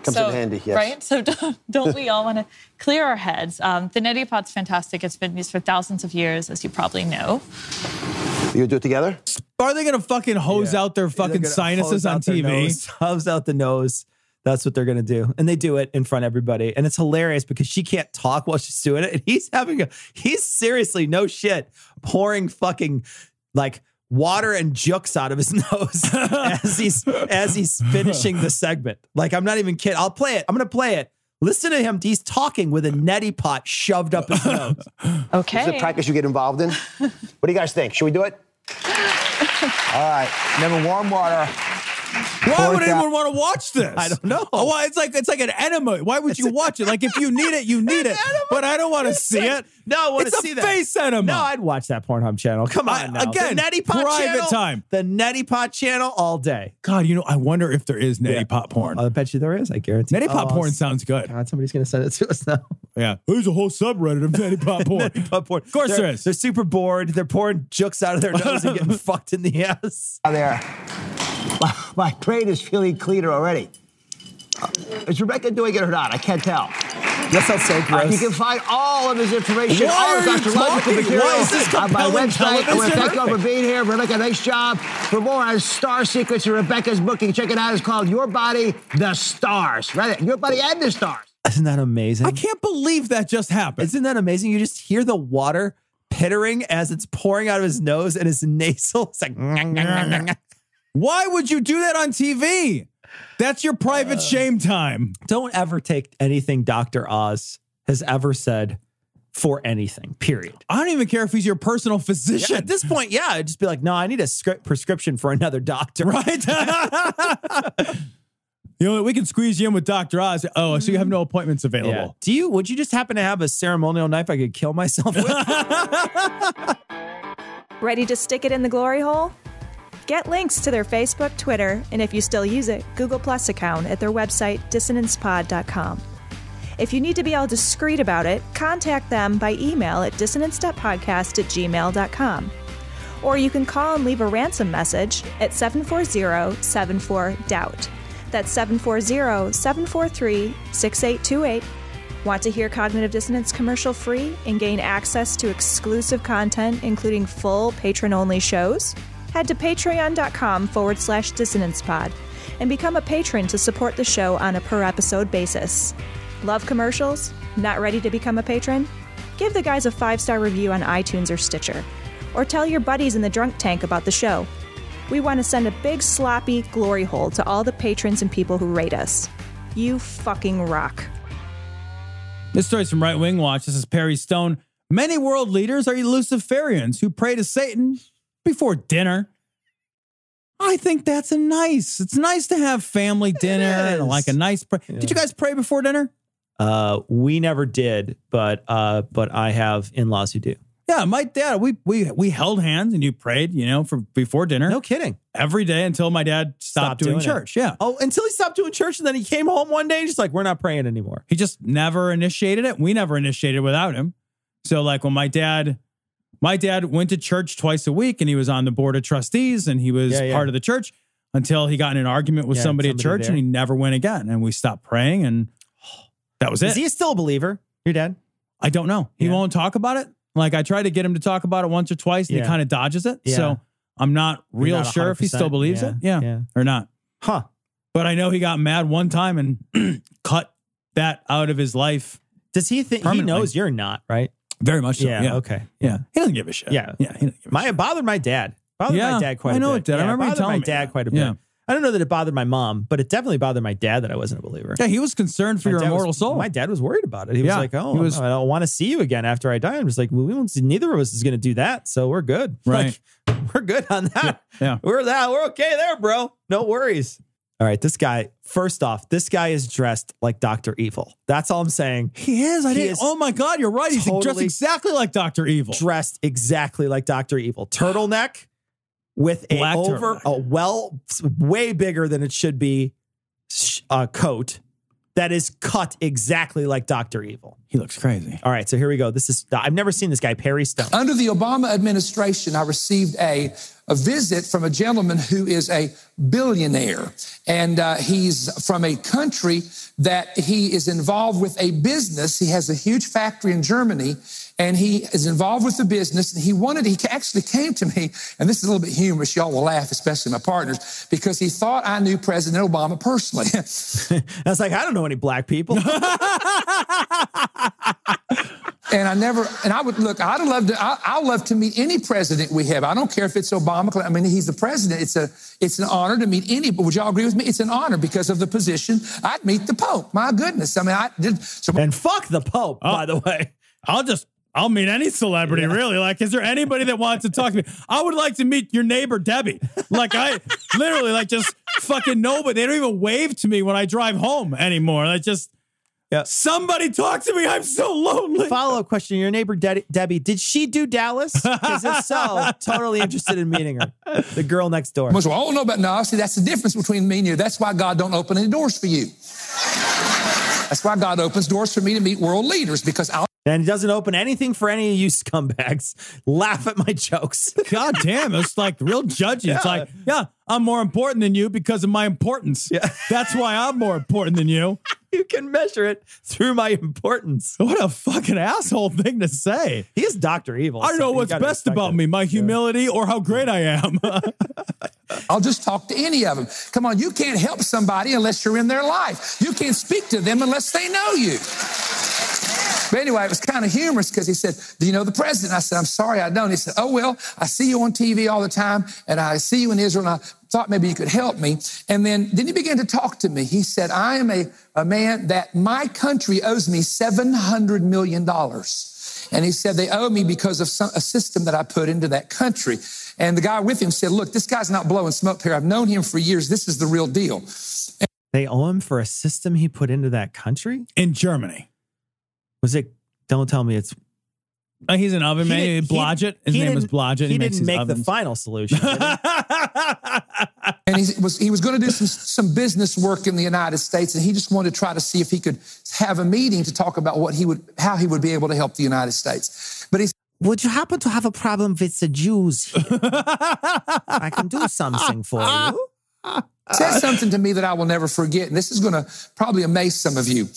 Speaker 4: Comes in handy, yes.
Speaker 5: Right? So don't we all want to clear our heads? The neti pot's fantastic. It's been used for thousands of years, as you probably know.
Speaker 4: You gonna do it together?
Speaker 2: Are they gonna fucking hose out their fucking sinuses on TV?
Speaker 3: Hose out the nose. That's what they're going to do. And they do it in front of everybody. And it's hilarious because she can't talk while she's doing it. And he's seriously, no shit, pouring fucking like water and jukes out of his nose as he's finishing the segment. Like, I'm not even kidding. I'll play it. I'm going to play it. Listen to him. He's talking with a neti pot shoved up his nose.
Speaker 5: Okay.
Speaker 4: Is it practice you get involved in? What do you guys think? Should we do it? All right. Remember, warm water.
Speaker 2: Why would anyone want to watch this?
Speaker 3: I don't know.
Speaker 2: Why it's like an enema. Why would you watch it? Like if you need it, you need it. But I don't want to see it.
Speaker 3: No, I want to
Speaker 2: it's
Speaker 3: see
Speaker 2: a
Speaker 3: that.
Speaker 2: face enema.
Speaker 3: No, I'd watch that Pornhub channel. Come on now.
Speaker 2: Again,
Speaker 3: the Neti Pot
Speaker 2: private
Speaker 3: channel,
Speaker 2: time.
Speaker 3: The Neti Pot channel all day.
Speaker 2: God, I wonder if there is neti pot porn.
Speaker 3: I bet you there is. I guarantee.
Speaker 2: Neti pot porn sounds good.
Speaker 3: God, somebody's going to send it to us now.
Speaker 2: Yeah. There's a whole subreddit of neti pot porn.
Speaker 3: Neti Pot porn.
Speaker 2: Of course there is.
Speaker 3: They're super bored. They're pouring jukes out of their nose and getting fucked in the ass.
Speaker 4: There. My brain is feeling cleaner already. Is Rebecca doing it or not? I can't tell.
Speaker 3: That sounds so gross.
Speaker 4: You can find all of his information,
Speaker 2: Why
Speaker 4: all
Speaker 2: are
Speaker 4: his
Speaker 2: you
Speaker 4: astrological
Speaker 2: talking?
Speaker 4: material
Speaker 2: Why is this
Speaker 4: on my
Speaker 2: compelling
Speaker 4: website. I want to
Speaker 2: television?
Speaker 4: thank you all for being here. Rebecca, nice job. For more on star secrets and Rebecca's booking, check it out. It's called Your Body, the Stars. Right? Your Body and the Stars.
Speaker 3: Isn't that amazing?
Speaker 2: I can't believe that just happened.
Speaker 3: Isn't that amazing? You just hear the water pittering as it's pouring out of his nose and his nasal. It's like,
Speaker 2: Why would you do that on TV? That's your private shame time.
Speaker 3: don't ever take anything Dr. Oz has ever said for anything, period.
Speaker 2: I don't even care if he's your personal physician.
Speaker 3: At this point, yeah, I'd just be like, no, I need a prescription for another doctor.
Speaker 2: Right? We can squeeze you in with Dr. Oz. Oh, so you have no appointments available.
Speaker 3: Yeah. Would you just happen to have a ceremonial knife I could kill myself with?
Speaker 1: Ready to stick it in the glory hole? Get links to their Facebook, Twitter, and if you still use it, Google Plus account at their website, dissonancepod.com. If you need to be all discreet about it, contact them by email at dissonance.podcast@gmail.com. Or you can call and leave a ransom message at 740-74-DOUBT. That's 740-743-6828. Want to hear Cognitive Dissonance commercial free and gain access to exclusive content, including full patron-only shows? Head to patreon.com/dissonancepod and become a patron to support the show on a per-episode basis. Love commercials? Not ready to become a patron? Give the guys a 5-star review on iTunes or Stitcher. Or tell your buddies in the drunk tank about the show. We want to send a big sloppy glory hole to all the patrons and people who rate us. You fucking rock.
Speaker 2: This story's from Right Wing Watch. This is Perry Stone. Many world leaders are Luciferians who pray to Satan before dinner. I think that's it's nice to have family dinner and like a nice pray. Yeah. Did you guys pray before dinner?
Speaker 3: We never did, but I have in-laws who do.
Speaker 2: Yeah, my dad, we held hands and you prayed, for before dinner.
Speaker 3: No kidding.
Speaker 2: Every day until my dad stopped doing church. Yeah.
Speaker 3: Oh, until he stopped doing church and then he came home one day and just like, we're not praying anymore.
Speaker 2: He just never initiated it. We never initiated without him. So like when my dad went to church twice a week and he was on the board of trustees and he was part of the church until he got in an argument with somebody at church and he never went again. And we stopped praying and that was it.
Speaker 3: Is he still a believer, your dad?
Speaker 2: I don't know. He won't talk about it. Like I tried to get him to talk about it once or twice and he kind of dodges it. Yeah. So I'm not real sure if he still believes it. Yeah. Or not.
Speaker 3: Huh.
Speaker 2: But I know he got mad one time and cut that out of his life.
Speaker 3: Does he think he knows you're not, right?
Speaker 2: Very much so. Yeah.
Speaker 3: Okay.
Speaker 2: Yeah. He doesn't give a shit.
Speaker 3: Yeah.
Speaker 2: Yeah. He doesn't give a shit.
Speaker 3: It bothered my dad. My dad quite a bit.
Speaker 2: I know it did. I remember you telling me.
Speaker 3: My dad quite a bit. I don't know that it bothered my mom, but it definitely bothered my dad that I wasn't a believer.
Speaker 2: Yeah, he was concerned for your immortal soul.
Speaker 3: My dad was worried about it. He was like, I don't want to see you again after I die. I'm just like, well, we won't see, neither of us is going to do that. So we're good.
Speaker 2: Right.
Speaker 3: Like, we're good on that.
Speaker 2: Yeah.
Speaker 3: We're okay there, bro. No worries. All right. This guy, first off, this guy is dressed like Dr. Evil. That's all I'm saying.
Speaker 2: He is. Oh my God, you're right. He's dressed exactly like Dr. Evil.
Speaker 3: Dressed exactly like Dr. Evil. Turtleneck with way bigger than it should be coat that is cut exactly like Dr. Evil.
Speaker 2: He looks crazy.
Speaker 3: All right, so here we go. I've never seen this guy, Perry Stone.
Speaker 7: Under the Obama administration, I received a visit from a gentleman who is a billionaire. And he's from a country that he is involved with a business. He has a huge factory in Germany, and he is involved with the business. And he actually came to me, and this is a little bit humorous. Y'all will laugh, especially my partners, because he thought I knew President Obama personally.
Speaker 3: I was like, I don't know any black people.
Speaker 7: And I would look, I'd love to meet any president we have. I don't care if it's Obama. I mean, he's the president. It's an honor to meet any, but would y'all agree with me? It's an honor because of the position. I'd meet the Pope. My goodness. I mean,
Speaker 3: and fuck the Pope, by the way.
Speaker 2: I'll meet any celebrity, really. Like, is there anybody that wants to talk to me? I would like to meet your neighbor, Debbie. Like, I literally, like, just fucking nobody. They don't even wave to me when I drive home anymore. Like, just... Yeah. Somebody talk to me. I'm so lonely.
Speaker 3: Follow-up question. Your neighbor, Debbie, did she do Dallas? Because if so, totally interested in meeting her. The girl next door.
Speaker 7: Well, I don't know about no. See, that's the difference between me and you. That's why God don't open any doors for you. That's why God opens doors for me to meet world leaders, because
Speaker 3: And he doesn't open anything for any of you scumbags. Laugh at my jokes.
Speaker 2: God damn, it's like real judgy. Yeah. It's like, I'm more important than you because of my importance. Yeah. That's why I'm more important than you.
Speaker 3: You can measure it through my importance.
Speaker 2: What a fucking asshole thing to say.
Speaker 3: He is Dr. Evil.
Speaker 2: I don't know what's best about me, my humility or how great I am.
Speaker 7: I'll just talk to any of them. Come on, you can't help somebody unless you're in their life. You can't speak to them unless they know you. But anyway, it was kind of humorous because he said, do you know the president? I said, I'm sorry, I don't. He said, oh, well, I see you on TV all the time, and I see you in Israel, and I thought maybe you could help me. And then he began to talk to me. He said, I am a man that my country owes me $700 million. And he said, they owe me because of a system that I put into that country. And the guy with him said, look, this guy's not blowing smoke here. I've known him for years. This is the real deal.
Speaker 3: They owe him for a system he put into that country?
Speaker 2: In Germany.
Speaker 3: Was it? Don't tell me it's.
Speaker 2: He's an oven man. Blodgett. His name is Blodgett.
Speaker 3: He didn't make the final solution. Did he?
Speaker 7: And he was going to do some business work in the United States, and he just wanted to try to see if he could have a meeting to talk about how he would be able to help the United States. But he.
Speaker 3: Would you happen to have a problem with the Jews here? I can do something for you.
Speaker 7: Said something to me that I will never forget, and this is going to probably amaze some of you.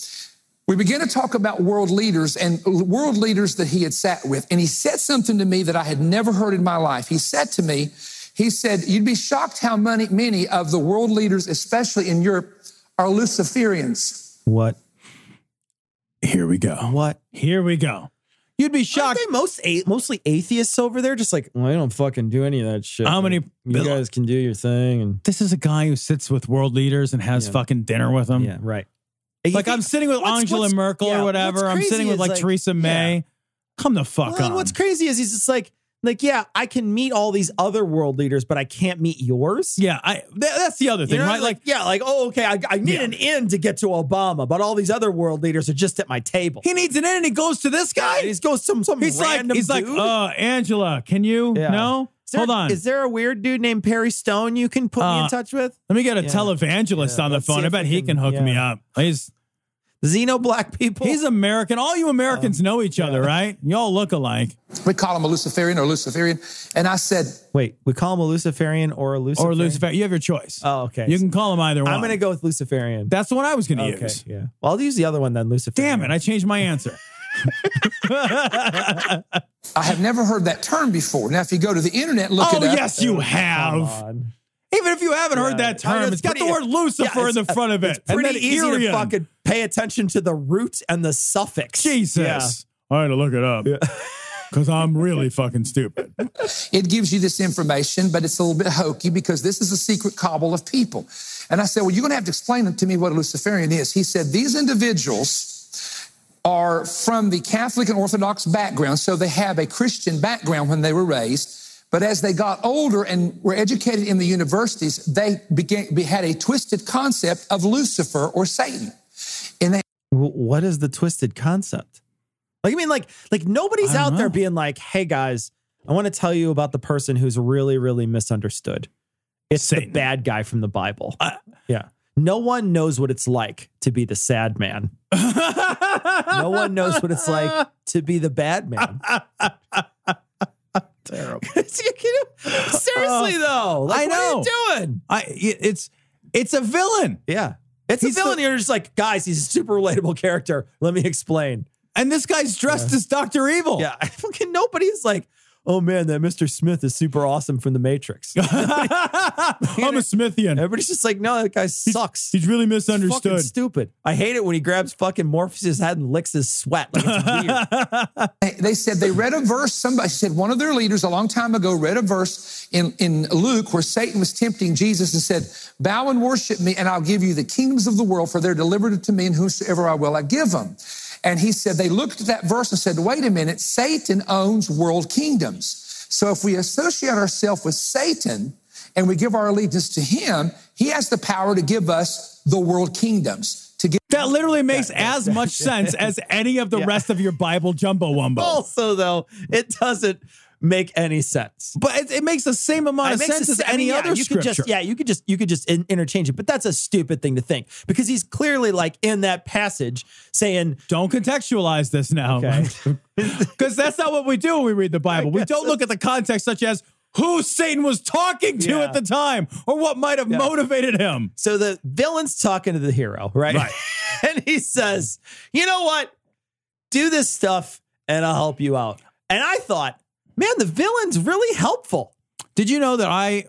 Speaker 7: We began to talk about world leaders that he had sat with. And he said something to me that I had never heard in my life. He said to me, you'd be shocked how many of the world leaders, especially in Europe, are Luciferians.
Speaker 3: What?
Speaker 2: Here we go.
Speaker 3: What?
Speaker 2: Here we go. You'd be shocked.
Speaker 3: Aren't they mostly atheists over there? Just like, well, I don't fucking do any of that shit.
Speaker 2: How many?
Speaker 3: You guys can do your thing. And
Speaker 2: this is a guy who sits with world leaders and has fucking dinner with them.
Speaker 3: Yeah, right.
Speaker 2: Like, I'm sitting with Angela Merkel or whatever. I'm sitting with like Theresa May. Yeah. Come the fuck on.
Speaker 3: What's crazy is he's just like, yeah, I can meet all these other world leaders, but I can't meet yours.
Speaker 2: Yeah, that's the other thing, right?
Speaker 3: Like, oh, okay, I need an in to get to Obama, but all these other world leaders are just at my table.
Speaker 2: He needs an in, and he goes to this guy.
Speaker 3: Yeah, he goes some random
Speaker 2: He's
Speaker 3: dude.
Speaker 2: like, Angela, can you? Yeah. No? Hold on.
Speaker 3: Is there a weird dude named Perry Stone you can put me in touch with?
Speaker 2: Let me get a televangelist on the phone. I bet he can hook me up.
Speaker 3: Xeno black people.
Speaker 2: He's American. All you Americans know each other, right? You all look alike.
Speaker 7: We call him a Luciferian or Luciferian. And I said...
Speaker 3: Wait, we call him a Luciferian or a Luciferian?
Speaker 2: Or Luciferian. You have your choice.
Speaker 3: Oh, okay.
Speaker 2: You can call him either one.
Speaker 3: I'm going to go with Luciferian.
Speaker 2: That's the one I was going to use.
Speaker 3: Yeah. Well, I'll use the other one then, Luciferian.
Speaker 2: Damn it, I changed my answer.
Speaker 7: I have never heard that term before. Now, if you go to the internet, look it up.
Speaker 2: Oh, yes, you have. Even if you haven't heard that term, it's got the word Lucifer in the front of it.
Speaker 3: It's pretty easy to fucking pay attention to the root and the suffix.
Speaker 2: Jesus. I had to look it up. Yeah. Because I'm really fucking stupid.
Speaker 7: It gives you this information, but it's a little bit hokey because this is a secret cabal of people. And I said, well, you're going to have to explain to me what a Luciferian is. He said, these individuals are from the Catholic and Orthodox background, so they have a Christian background when they were raised. But as they got older and were educated in the universities, they had a twisted concept of Lucifer or Satan. And
Speaker 3: what is the twisted concept? Like, I mean, like nobody's out there being like, hey guys, I want to tell you about the person who's really, really misunderstood. It's Satan. The bad guy from the Bible. Yeah. No one knows what it's like to be the sad man. No one knows what it's like to be the bad man.
Speaker 2: Terrible.
Speaker 3: Seriously though, like,
Speaker 2: I know.
Speaker 3: What are you doing?
Speaker 2: It's a villain.
Speaker 3: Yeah, it's a villain. You're just like, guys, he's a super relatable character. Let me explain.
Speaker 2: And this guy's dressed as Dr. Evil.
Speaker 3: Yeah, fucking nobody's like, oh man, that Mr. Smith is super awesome from The Matrix.
Speaker 2: I'm a Smithian.
Speaker 3: Everybody's just like, no, that guy sucks.
Speaker 2: He's really misunderstood.
Speaker 3: Fucking stupid. I hate it when he grabs fucking Morpheus' head and licks his sweat. Like it's weird.
Speaker 7: They said they read a verse. Somebody said one of their leaders a long time ago read a verse in Luke where Satan was tempting Jesus and said, bow and worship me and I'll give you the kingdoms of the world, for they're delivered to me, and whosoever I will, I give them. And he said, they looked at that verse and said, wait a minute, Satan owns world kingdoms. So if we associate ourselves with Satan and we give our allegiance to him, he has the power to give us the world kingdoms.
Speaker 2: That literally makes as much sense as any of the rest of your Bible jumbo wumbo.
Speaker 3: Also, though, it doesn't make any sense.
Speaker 2: But it makes the same amount of sense as any other scripture.
Speaker 3: You could just interchange it, but that's a stupid thing to think, because he's clearly like in that passage saying,
Speaker 2: don't contextualize this now. Because that's not what we do when we read the Bible. We don't look at the context, such as who Satan was talking to at the time or what might have motivated him.
Speaker 3: So the villain's talking to the hero, right? And he says, you know what? Do this stuff and I'll help you out. And I thought, man, the villain's really helpful.
Speaker 2: Did you know that I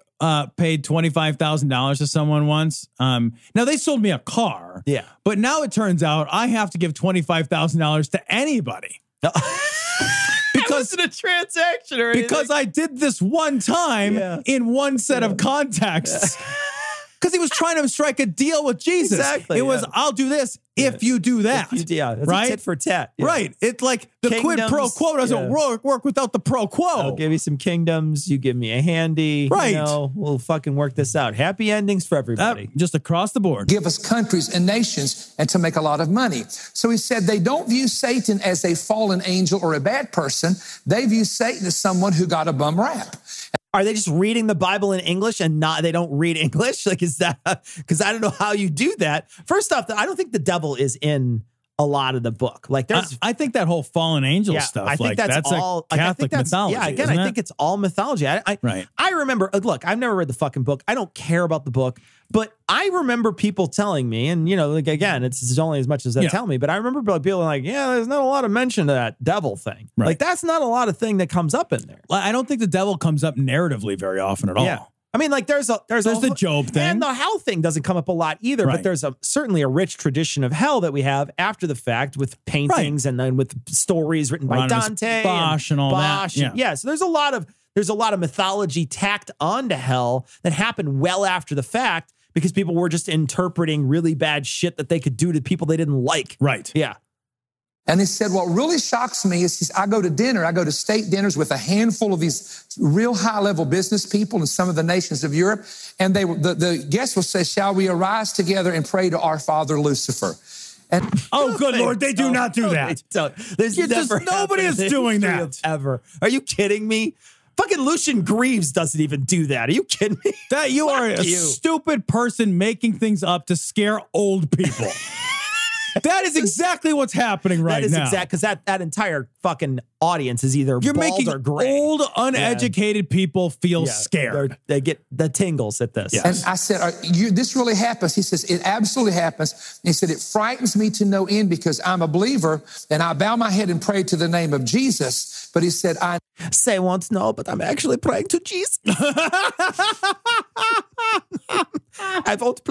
Speaker 2: paid $25,000 to someone once? Now, they sold me a car.
Speaker 3: Yeah.
Speaker 2: But now it turns out I have to give $25,000 to anybody.
Speaker 3: Because it's a transaction or anything.
Speaker 2: Because I did this one time in one set of contexts. Because he was trying to strike a deal with Jesus.
Speaker 3: Exactly.
Speaker 2: It was, I'll do this if you do that.
Speaker 3: That's
Speaker 2: right?
Speaker 3: A tit for tat. Yeah.
Speaker 2: Right. It's like the quid pro quo doesn't work without the pro quo.
Speaker 3: I'll give you some kingdoms. You give me a handy.
Speaker 2: Right.
Speaker 3: You know, we'll fucking work this out. Happy endings for everybody.
Speaker 2: Just across the board.
Speaker 7: Give us countries and nations and to make a lot of money. So he said they don't view Satan as a fallen angel or a bad person. They view Satan as someone who got a bum rap.
Speaker 3: Are they just reading the Bible in English and they don't read English? Like, is that, because I don't know how you do that. First off, I don't think the devil is in a lot of the book. Like, there's,
Speaker 2: I think that whole fallen angel stuff,
Speaker 3: I think that's all
Speaker 2: Catholic mythology.
Speaker 3: Yeah, again, I think it's all mythology. I remember, look, I've never read the fucking book. I don't care about the book, but I remember people telling me, and you know, like, again, it's only as much as they tell me, but I remember people like, yeah, there's not a lot of mention of that devil thing. Right. Like, that's not a lot of thing that comes up in there.
Speaker 2: I don't think the devil comes up narratively very often at all.
Speaker 3: Yeah. I mean, like, there's
Speaker 2: the Job thing,
Speaker 3: and the hell thing doesn't come up a lot either. Right. But there's certainly a rich tradition of hell that we have after the fact, with paintings and then with stories written by Dante,
Speaker 2: Bosch and all that.
Speaker 3: Yeah, so there's a lot of mythology tacked onto hell that happened well after the fact, because people were just interpreting really bad shit that they could do to people they didn't like.
Speaker 2: Right.
Speaker 3: Yeah.
Speaker 7: And he said, what really shocks me is I go to state dinners with a handful of these real high-level business people in some of the nations of Europe, and the guests will say, shall we arise together and pray to our father Lucifer? And
Speaker 2: oh, good Lord, they do not do that.
Speaker 3: There's
Speaker 2: nobody is doing that.
Speaker 3: Ever. Are you kidding me? Fucking Lucian Greaves doesn't even do that. Are you kidding me?
Speaker 2: That you are a stupid person making things up to scare old people. That is exactly what's happening right now.
Speaker 3: That is exact, because that entire fucking audience is either bald or gray.
Speaker 2: Old, uneducated people feel scared.
Speaker 3: They get the tingles at this.
Speaker 7: Yes. And I said, this really happens? He says, it absolutely happens. And he said, it frightens me to no end, because I'm a believer and I bow my head and pray to the name of Jesus. But he said, I
Speaker 3: say once no, but I'm actually praying to Jesus. I won't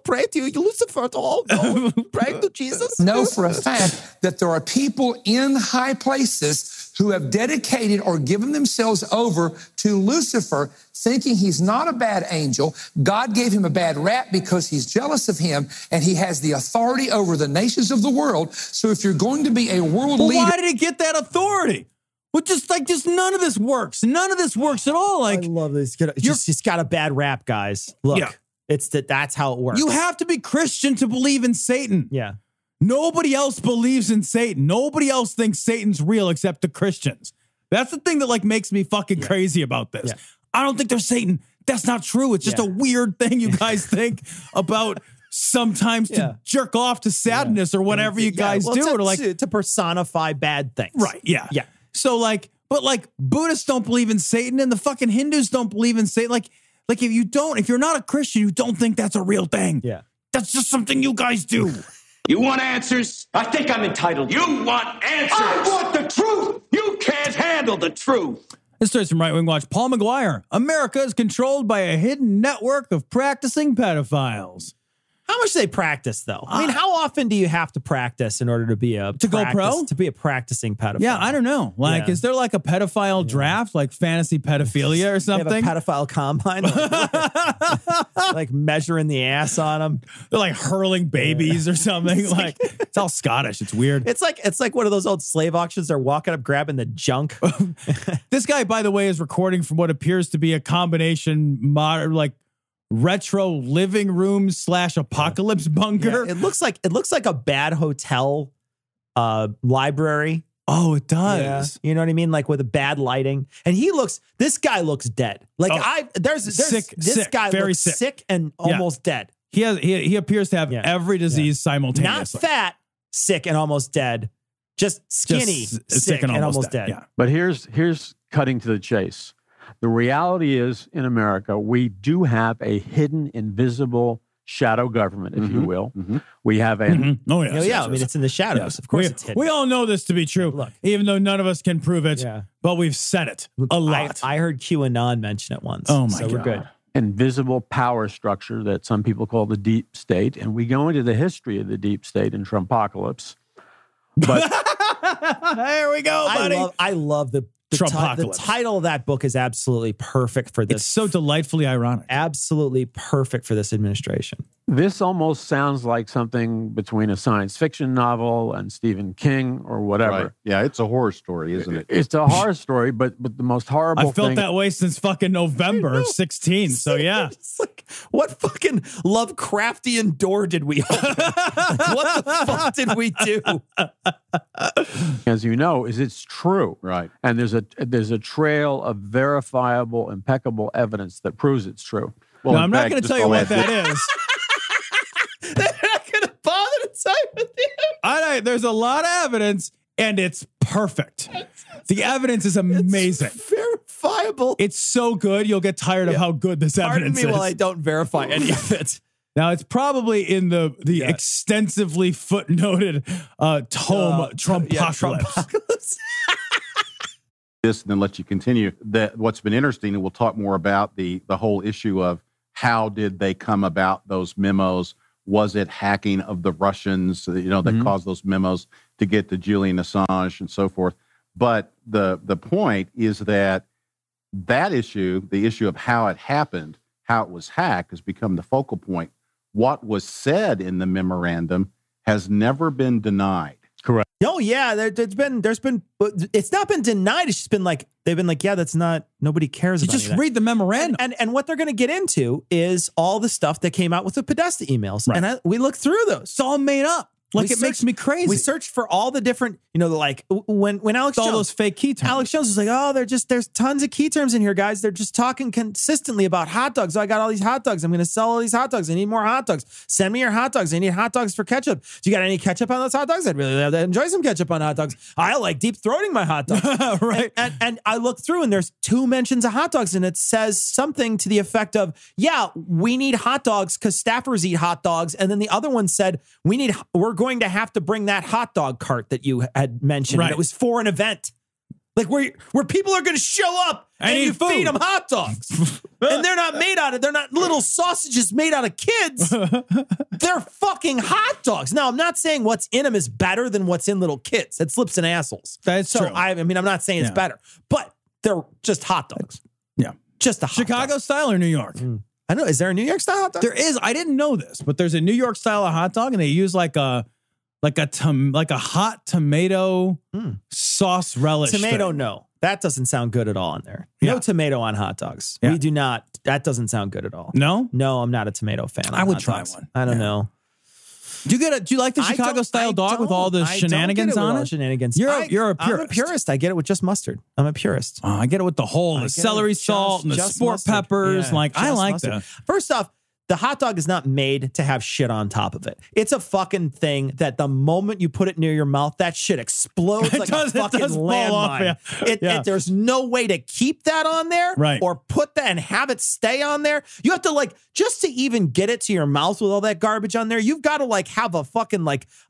Speaker 3: pray to you, Lucifer, at all. No, praying to Jesus.
Speaker 7: know for a fact that there are people in high places who have dedicated or given themselves over to Lucifer, thinking he's not a bad angel. God gave him a bad rap because he's jealous of him, and he has the authority over the nations of the world. So if you're going to be a world leader...
Speaker 2: Why did he get that authority? Well, just none of this works. None of this works at all. Like,
Speaker 3: I love this. He's got a bad rap, guys. Look,
Speaker 2: Yeah.
Speaker 3: That's how it works.
Speaker 2: You have to be Christian to believe in Satan.
Speaker 3: Yeah.
Speaker 2: Nobody else believes in Satan. Nobody else thinks Satan's real except the Christians. That's the thing that like makes me fucking crazy about this.
Speaker 3: Yeah.
Speaker 2: I don't think they're Satan. That's not true. It's just a weird thing you guys think about sometimes to jerk off to sadness or whatever you guys do. Or like
Speaker 3: to personify bad things.
Speaker 2: Right. Yeah.
Speaker 3: Yeah.
Speaker 2: So like, but like Buddhists don't believe in Satan and the fucking Hindus don't believe in Satan. Like if you're not a Christian, you don't think that's a real thing.
Speaker 3: Yeah.
Speaker 2: That's just something you guys do.
Speaker 8: You want answers? I think I'm entitled. You want answers? I want the truth. You can't handle the truth.
Speaker 2: This story's from Right Wing Watch. Paul McGuire. America is controlled by a hidden network of practicing pedophiles.
Speaker 3: How much do they practice, though? I mean, how often do you have to practice in order to be
Speaker 2: go pro?
Speaker 3: To be a practicing pedophile?
Speaker 2: Yeah, I don't know. Like, is there like a pedophile draft, like fantasy pedophilia or something?
Speaker 3: They have a pedophile combine, like measuring the ass on them.
Speaker 2: They're like hurling babies or something. Like it's all Scottish. It's weird.
Speaker 3: It's like one of those old slave auctions. They're walking up, grabbing the junk.
Speaker 2: This guy, by the way, is recording from what appears to be a combination modern, like retro living room / apocalypse bunker.
Speaker 3: Yeah, it looks like a bad hotel library.
Speaker 2: Oh, it does.
Speaker 3: Yeah. You know what I mean? Like with a bad lighting. And this guy looks dead. Like this guy
Speaker 2: very
Speaker 3: looks sick and almost dead.
Speaker 2: He appears to have every disease simultaneously.
Speaker 3: Not fat, sick and almost dead. Just skinny, sick and almost dead.
Speaker 2: Yeah.
Speaker 9: But here's cutting to the chase. The reality is, in America, we do have a hidden, invisible shadow government, if you will.
Speaker 2: Mm-hmm.
Speaker 9: We have a...
Speaker 2: Oh, yeah.
Speaker 3: I mean, it's in the shadows. Of course it's hidden.
Speaker 2: We all know this to be true,
Speaker 3: Look,
Speaker 2: even though none of us can prove it, but we've said it a lot.
Speaker 3: I heard QAnon mention it once.
Speaker 2: Oh, my
Speaker 3: God.
Speaker 2: God.
Speaker 3: We're good.
Speaker 9: invisible power structure that some people call the deep state. And we go into the history of the deep state in Trumpocalypse. But
Speaker 2: there we go, buddy.
Speaker 3: I love the title of that book is absolutely perfect for this.
Speaker 2: It's so delightfully ironic.
Speaker 3: Absolutely perfect for this administration.
Speaker 9: This almost sounds like something between a science fiction novel and Stephen King or whatever.
Speaker 10: Right. Yeah, it's a horror story, isn't it?
Speaker 9: It's a horror story, but the most horrible
Speaker 2: I felt that way since fucking November of 16. So yeah.
Speaker 3: It's like, what fucking Lovecraftian door did we open? What the fuck did we do?
Speaker 9: As you know, it's true.
Speaker 10: Right.
Speaker 9: And there's a trail of verifiable, impeccable evidence that proves it's true.
Speaker 10: Well,
Speaker 2: no, I'm not going to tell you what that is.
Speaker 3: They're not going to bother to tell you.
Speaker 2: There's a lot of evidence, and it's perfect. The evidence is amazing.
Speaker 3: It's verifiable.
Speaker 2: It's so good, you'll get tired of how good this evidence is.
Speaker 3: Pardon me while I don't verify any of it.
Speaker 2: Now, it's probably in the extensively footnoted tome Trumpocalypse.
Speaker 10: This and then let you continue. That what's been interesting, and we'll talk more about the whole issue of how did they come about those memos? Was it hacking of the Russians, that caused those memos to get to Julian Assange and so forth? But the point is that issue, the issue of how it happened, how it was hacked, has become the focal point. What was said in the memorandum has never been denied.
Speaker 2: Correct.
Speaker 3: Oh yeah, it's not been denied. It's just been like they've been like, yeah, that's not. Nobody cares. About
Speaker 2: just read the memorandum,
Speaker 3: and what they're going to get into is all the stuff that came out with the Podesta emails,
Speaker 2: right.
Speaker 3: And we looked through those.
Speaker 2: It's all made up. It makes me crazy.
Speaker 3: We searched for all the different, like when Alex Jones,
Speaker 2: all those fake key terms.
Speaker 3: Alex Jones was like, oh, there's tons of key terms in here, guys. They're just talking consistently about hot dogs. Oh, I got all these hot dogs. I'm going to sell all these hot dogs. I need more hot dogs. Send me your hot dogs. I need hot dogs for ketchup. Do you got any ketchup on those hot dogs? I'd really love to enjoy some ketchup on hot dogs. I like deep throating my hot dogs.
Speaker 2: Right.
Speaker 3: And I looked through and there's 2 mentions of hot dogs and it says something to the effect of, yeah, we need hot dogs because staffers eat hot dogs. And then the other one said, we're going to have to bring that hot dog cart that you had mentioned.
Speaker 2: Right.
Speaker 3: And it was for an event. Like where people are going to show up and you feed them hot dogs. And they're not little sausages made out of kids. They're fucking hot dogs. Now, I'm not saying what's in them is better than what's in little kids. That's lips and assholes.
Speaker 2: That's true.
Speaker 3: I mean, I'm not saying it's better, but they're just hot dogs.
Speaker 2: Yeah.
Speaker 3: Just a hot
Speaker 2: Chicago
Speaker 3: dog.
Speaker 2: style or New York?
Speaker 3: I know. Is there a New York style hot dog?
Speaker 2: There is. I didn't know this, but there's a New York style of hot dog, and they use like a hot tomato sauce relish.
Speaker 3: Tomato,
Speaker 2: thing.
Speaker 3: no. That doesn't sound good at all on there.
Speaker 2: Yeah.
Speaker 3: No tomato on hot dogs.
Speaker 2: Yeah.
Speaker 3: We do not. That doesn't sound good at all.
Speaker 2: No?
Speaker 3: No, I'm not a tomato fan.
Speaker 2: I would
Speaker 3: hot
Speaker 2: try
Speaker 3: dogs.
Speaker 2: one.
Speaker 3: I don't know.
Speaker 2: Do you like the Chicago style dog with all the shenanigans on it?
Speaker 3: Shenanigans.
Speaker 2: You're a purist.
Speaker 3: I'm a purist. I get it with just mustard. I'm a purist.
Speaker 2: I get it with the celery salt and the sport
Speaker 3: mustard.
Speaker 2: peppers.
Speaker 3: Yeah,
Speaker 2: I like
Speaker 3: mustard.
Speaker 2: that.
Speaker 3: First off, the hot dog is not made to have shit on top of it. It's a fucking thing that the moment you put it near your mouth, that shit explodes like a fucking landmine. There's no way to keep that on there or put that and have it stay on there. You have to just to even get it to your mouth with all that garbage on there, you've got to have a fucking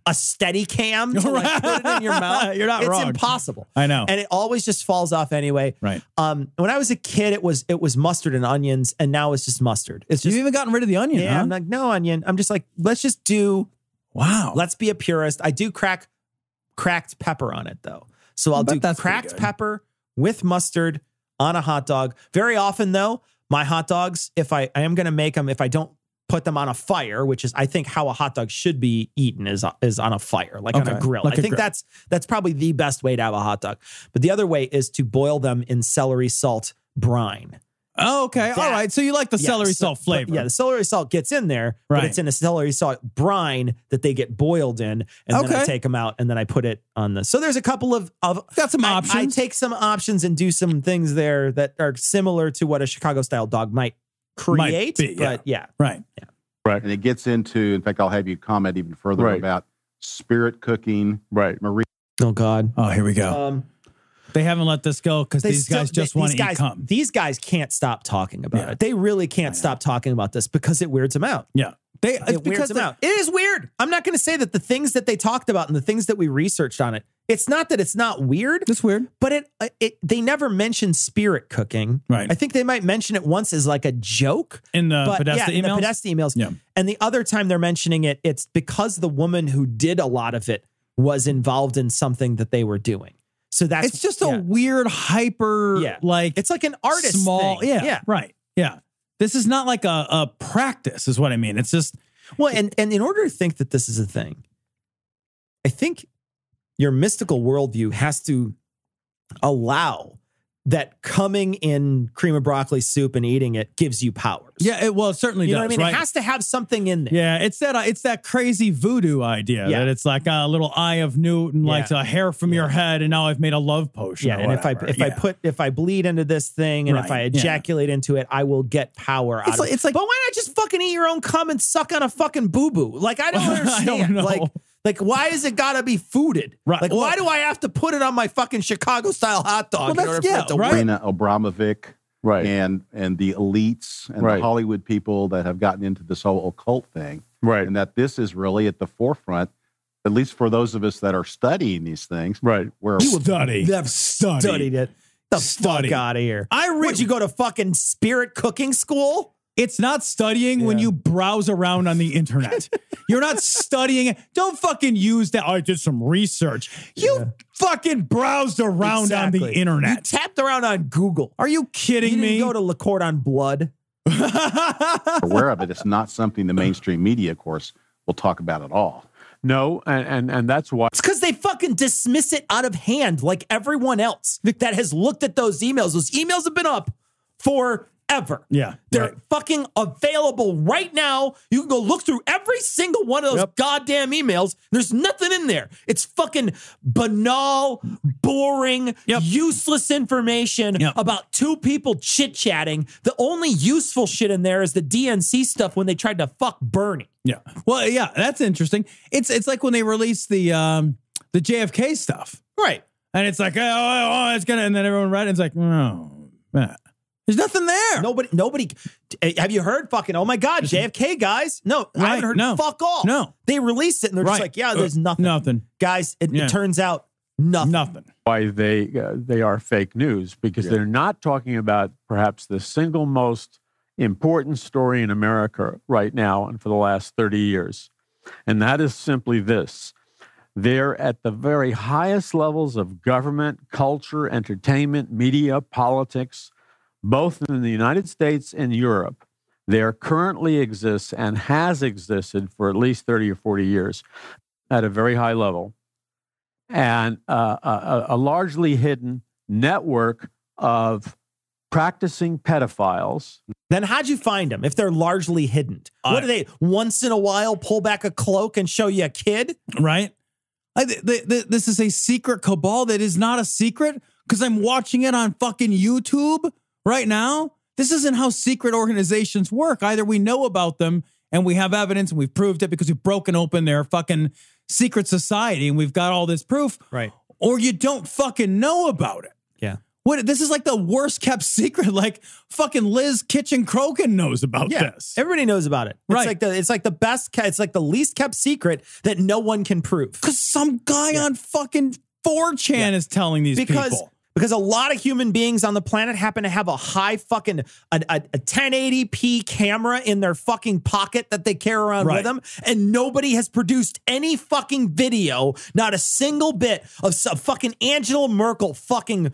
Speaker 3: a steady cam to put it in your mouth.
Speaker 2: You're not wrong.
Speaker 3: It's impossible.
Speaker 2: I know.
Speaker 3: And it always just falls off anyway.
Speaker 2: Right.
Speaker 3: When I was a kid, it was mustard and onions, and now it's just mustard. It's just,
Speaker 2: you've even gotten rid of the onion,
Speaker 3: yeah,
Speaker 2: huh?
Speaker 3: I'm like, no onion. I'm just like, let's just do.
Speaker 2: Wow.
Speaker 3: Let's be a purist. I do cracked pepper on it though. So I'll do cracked pepper with mustard on a hot dog. Very often though, my hot dogs, if I am going to make them, if I don't put them on a fire, which is I think how a hot dog should be eaten is on a fire, on a grill. I think that's probably the best way to have a hot dog. But the other way is to boil them in celery salt brine.
Speaker 2: Oh, okay. All right. So you like the celery salt flavor.
Speaker 3: Yeah, the celery salt gets in there, but it's in a celery salt brine that they get boiled in. And then I take them out and then I put it on the. So there's a couple of
Speaker 2: got some options.
Speaker 3: I take some options and do some things there that are similar to what a Chicago style dog might create. But yeah.
Speaker 2: Right.
Speaker 3: Yeah.
Speaker 10: Right. And it gets into, in fact, I'll have you comment even further about spirit cooking.
Speaker 9: Right.
Speaker 10: Marie.
Speaker 3: Oh, God.
Speaker 2: Oh, here we go. They haven't let this go because these guys just want to eat cum.
Speaker 3: These guys can't stop talking about it. They really can't stop talking about this because it weirds them out.
Speaker 2: Yeah.
Speaker 3: It weirds them out. It is weird. I'm not going to say that the things that they talked about and the things that we researched on it, it's not that it's not weird.
Speaker 2: It's weird.
Speaker 3: But they never mention spirit cooking.
Speaker 2: Right.
Speaker 3: I think they might mention it once as like a joke.
Speaker 2: In the Podesta emails?
Speaker 3: In the Podesta emails.
Speaker 2: Yeah.
Speaker 3: And the other time they're mentioning it, it's because the woman who did a lot of it was involved in something that they were doing. So
Speaker 2: it's just a weird hyper,
Speaker 3: it's like an artist
Speaker 2: small
Speaker 3: thing.
Speaker 2: Yeah, right. Yeah. This is not like a practice is what I mean. It's just.
Speaker 3: Well, and in order to think that this is a thing, I think your mystical worldview has to allow that coming in cream of broccoli soup and eating it gives you powers.
Speaker 2: Yeah, it certainly does.
Speaker 3: You know what I mean?
Speaker 2: Right?
Speaker 3: It has to have something in there.
Speaker 2: Yeah, it's that crazy voodoo idea that it's like a little eye of Newton, like a hair from your head, and now I've made a love potion.
Speaker 3: Yeah, and if I bleed into this thing and if I ejaculate into it, I will get power out of it. But why not just fucking eat your own cum and suck on a fucking boo-boo? Like, I don't understand.
Speaker 2: I don't know.
Speaker 3: Like, why is it gotta be fooded?
Speaker 2: Right.
Speaker 3: Like, why do I have to put it on my fucking Chicago style hot dog in order for it to work?
Speaker 10: Marina Abramovic, and the elites and the Hollywood people that have gotten into this whole occult thing, and that this is really at the forefront, at least for those of us that are studying these things, where
Speaker 2: they've
Speaker 3: studied it. The fuck out of here! Would you go to fucking spirit cooking school?
Speaker 2: It's not studying when you browse around on the internet. You're not studying it. Don't fucking use that. I did some research. You fucking browsed around on the internet.
Speaker 3: You tapped around on Google.
Speaker 2: Are you kidding me?
Speaker 3: You didn't go to Le Cordon Blood.
Speaker 10: Aware of it. It's not something the mainstream media, of course, will talk about at all.
Speaker 9: No, and that's why.
Speaker 3: It's because they fucking dismiss it out of hand like everyone else that has looked at those emails. Those emails have been up forever.
Speaker 2: Yeah.
Speaker 3: They're fucking available right now. You can go look through every single one of those goddamn emails. There's nothing in there. It's fucking banal, boring, useless information about two people chit-chatting. The only useful shit in there is the DNC stuff when they tried to fuck Bernie.
Speaker 2: Yeah. Well, yeah, that's interesting. It's like when they released the JFK stuff.
Speaker 3: Right.
Speaker 2: And it's like, oh, it's gonna, and then everyone read it, and it's like, oh, man. There's nothing there.
Speaker 3: Nobody. Have you heard fucking, oh my God, JFK, guys? No, I haven't heard fuck all.
Speaker 2: No.
Speaker 3: They released it and they're just like, yeah, there's nothing.
Speaker 2: Nothing.
Speaker 3: Guys, it turns out Nothing.
Speaker 9: Why they are fake news, because they're not talking about perhaps the single most important story in America right now and for the last 30 years. And that is simply this. They're at the very highest levels of government, culture, entertainment, media, politics, both in the United States and Europe. There currently exists and has existed for at least 30 or 40 years at a very high level, and a largely hidden network of practicing pedophiles.
Speaker 3: Then how'd you find them if they're largely hidden? What do they once in a while pull back a cloak and show you a kid?
Speaker 2: Right? This is a secret cabal that is not a secret because I'm watching it on fucking YouTube right now. This isn't how secret organizations work. Either we know about them and we have evidence and we've proved it because we've broken open their fucking secret society and we've got all this proof.
Speaker 3: Right.
Speaker 2: Or you don't fucking know about it.
Speaker 3: Yeah.
Speaker 2: What? This is like the worst kept secret. Like fucking Liz Kitchen Crokin knows about this.
Speaker 3: Everybody knows about it. It's
Speaker 2: Right.
Speaker 3: like the best. It's like the least kept secret that no one can prove.
Speaker 2: Because some guy on fucking 4chan is telling these people.
Speaker 3: Because a lot of human beings on the planet happen to have a high fucking a 1080p camera in their fucking pocket that they carry around with them, and nobody has produced any fucking video, not a single bit of fucking Angela Merkel fucking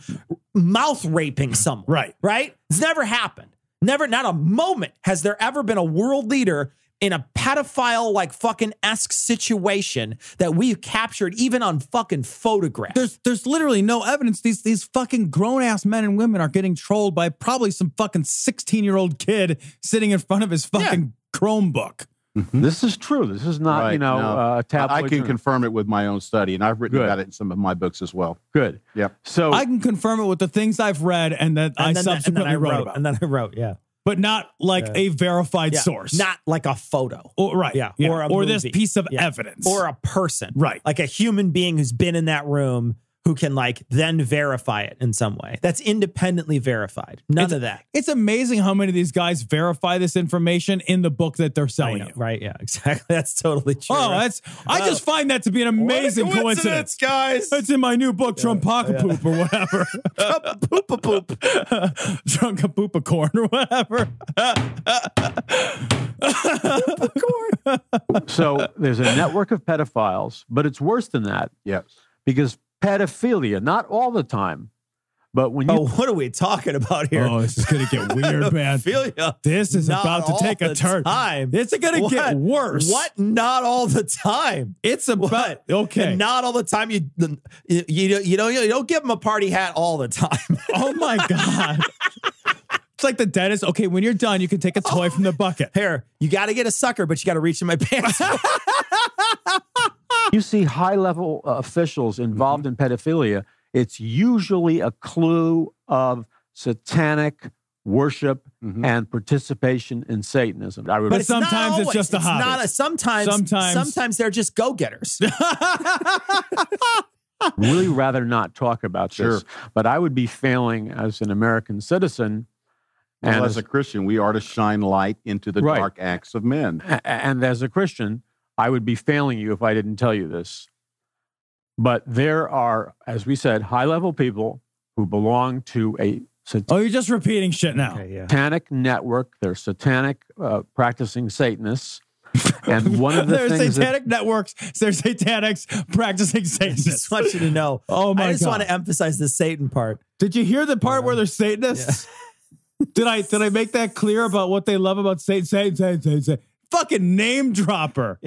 Speaker 3: mouth raping someone. Right? It's never happened. Never, not a moment has there ever been a world leader in a pedophile like fucking esque situation that we've captured even on fucking photographs.
Speaker 2: There's literally no evidence. These fucking grown ass men and women are getting trolled by probably some fucking 16-year-old kid sitting in front of his fucking Chromebook.
Speaker 10: Mm-hmm.
Speaker 9: This is true. This is not, a tabloid.
Speaker 10: I can confirm it with my own study, and I've written about it in some of my books as well.
Speaker 9: Good.
Speaker 10: Yep.
Speaker 9: So
Speaker 2: I can confirm it with the things I've read and that I subsequently wrote about.
Speaker 3: And then I wrote,
Speaker 2: But not like a verified source.
Speaker 3: Not like a photo.
Speaker 2: Or this piece of evidence.
Speaker 3: Or a person.
Speaker 2: Right.
Speaker 3: Like a human being who's been in that room who can like then verify it in some way. That's independently verified. None of that.
Speaker 2: It's amazing how many of these guys verify this information in the book that they're selling you.
Speaker 3: Right. Yeah, exactly. That's totally true.
Speaker 2: Oh, I just find that to be an amazing coincidence,
Speaker 3: guys.
Speaker 2: It's in my new book, Trumpaka-poop or whatever.
Speaker 3: Trump-a-poop-a-poop.
Speaker 2: Trunk-a-poop-a-corn or whatever.
Speaker 9: So there's a network of pedophiles, but it's worse than that.
Speaker 10: Yes.
Speaker 9: Because pedophilia, not all the time, but when you...
Speaker 3: Oh, what are we talking about here?
Speaker 2: Oh, this is going to get weird, man.
Speaker 3: Pedophilia.
Speaker 2: This is about to take a turn. This is going to get worse.
Speaker 3: What? Not all the time.
Speaker 2: It's about... Okay.
Speaker 3: And not all the time. You don't give them a party hat all the time.
Speaker 2: Oh, my God. It's like the dentist. Okay, when you're done, you can take a toy from the bucket.
Speaker 3: Here, you got to get a sucker, but you got to reach in my pants.
Speaker 9: You see high-level officials involved in pedophilia, it's usually a clue of satanic worship and participation in Satanism.
Speaker 2: But sometimes it's just a hobby.
Speaker 3: Sometimes they're just go-getters.
Speaker 9: Really rather not talk about this, but I would be failing as an American citizen.
Speaker 10: And as a Christian, we are to shine light into the dark acts of men.
Speaker 9: And as a Christian, I would be failing you if I didn't tell you this. But there are, as we said, high-level people who belong to a
Speaker 2: you're just repeating shit now.
Speaker 9: Satanic network. They're satanic practicing Satanists. And one of the
Speaker 2: there's
Speaker 9: things
Speaker 2: satanic networks, there's satanics practicing Satanists.
Speaker 3: I just want you to know.
Speaker 2: Oh my God.
Speaker 3: I just want to emphasize the Satan part.
Speaker 2: Did you hear the part where they're Satanists? Yeah. Did I make that clear about what they love about Satan? Fucking name dropper.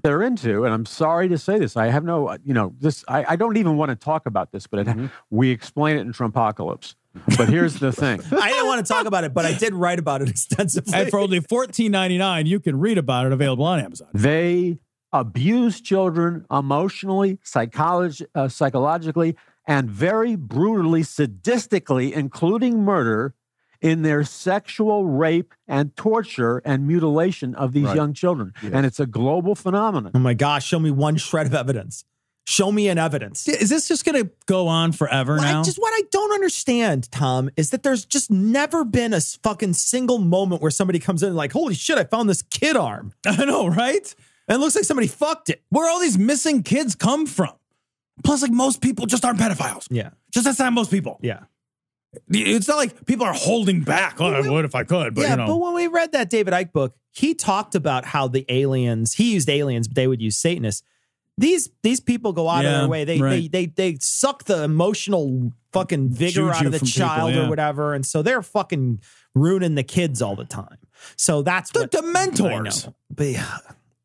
Speaker 9: They're into, and I'm sorry to say this, I have no, I don't even want to talk about this, but we explain it in Trumpocalypse. But here's the thing.
Speaker 3: I didn't want to talk about it, but I did write about it extensively.
Speaker 2: And for only $14.99, you can read about it, available on Amazon.
Speaker 9: They abuse children emotionally, psychologically, and very brutally, sadistically, including murder, in their sexual rape and torture and mutilation of these young children. Yes. And it's a global phenomenon.
Speaker 3: Oh my gosh, show me one shred of evidence. Show me an evidence.
Speaker 2: Is this just going to go on forever now?
Speaker 3: What I don't understand, Tom, is that there's just never been a fucking single moment where somebody comes in and like, holy shit, I found this kid arm.
Speaker 2: I know, right?
Speaker 3: And it looks like somebody fucked it.
Speaker 2: Where all these missing kids come from? Plus, like, most people just aren't pedophiles.
Speaker 3: Yeah.
Speaker 2: Just that's not most people.
Speaker 3: Yeah.
Speaker 2: It's not like people are holding back. Oh, I would if I could, but
Speaker 3: yeah,
Speaker 2: you know.
Speaker 3: But when we read that David Icke book, he talked about how the aliens, he used aliens, but they would use Satanists. These people go out of their way. They suck the emotional fucking vigor out of the child or whatever. And so they're fucking ruining the kids all the time. So that's
Speaker 2: the Dementors.
Speaker 3: But yeah,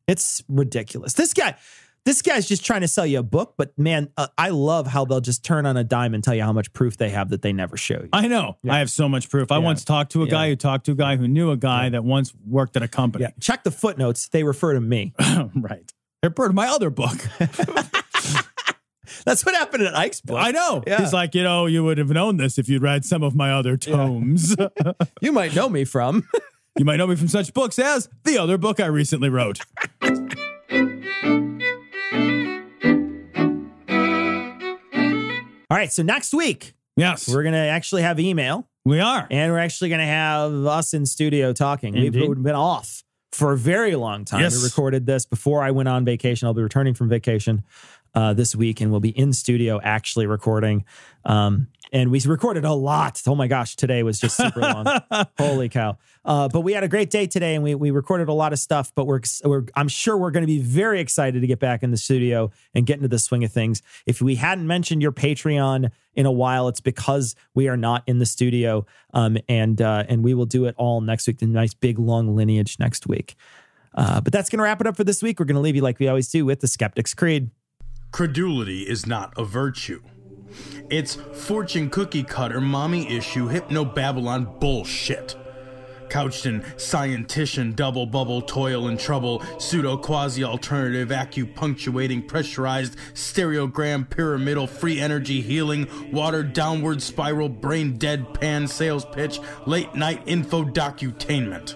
Speaker 3: it's ridiculous. This guy's just trying to sell you a book, but man, I love how they'll just turn on a dime and tell you how much proof they have that they never show you.
Speaker 2: I know. Yeah. I have so much proof. I once talked to a guy who talked to a guy who knew a guy that once worked at a company.
Speaker 3: Yeah. Check the footnotes. They refer to me.
Speaker 2: Right. They refer to my other book.
Speaker 3: That's what happened in Ike's book.
Speaker 2: I know. Yeah. He's like, you would have known this if you'd read some of my other tomes.
Speaker 3: Yeah. You might know me from.
Speaker 2: You might know me from such books as the other book I recently wrote.
Speaker 3: All right, so next week,
Speaker 2: yes,
Speaker 3: we're going to actually have email.
Speaker 2: We are.
Speaker 3: And we're actually going to have us in studio talking.
Speaker 2: Indeed.
Speaker 3: We've been off for a very long time.
Speaker 2: Yes.
Speaker 3: We recorded this before I went on vacation. I'll be returning from vacation this week, and we'll be in studio actually recording. And we recorded a lot. Oh my gosh, today was just super long. Holy cow. But we had a great day today, and we recorded a lot of stuff, but I'm sure we're going to be very excited to get back in the studio and get into the swing of things. If we hadn't mentioned your Patreon in a while, it's because we are not in the studio. And we will do it all next week. The nice big long lineage next week. But that's going to wrap it up for this week. We're going to leave you like we always do with the Skeptic's Creed.
Speaker 11: Credulity is not a virtue. It's fortune cookie cutter, mommy issue, hypno-Babylon bullshit. Couched in scientician, double bubble, toil and trouble, pseudo quasi-alternative, acupunctuating, pressurized, stereogram, pyramidal, free energy healing, watered downward spiral, brain deadpan sales pitch, late night info docutainment.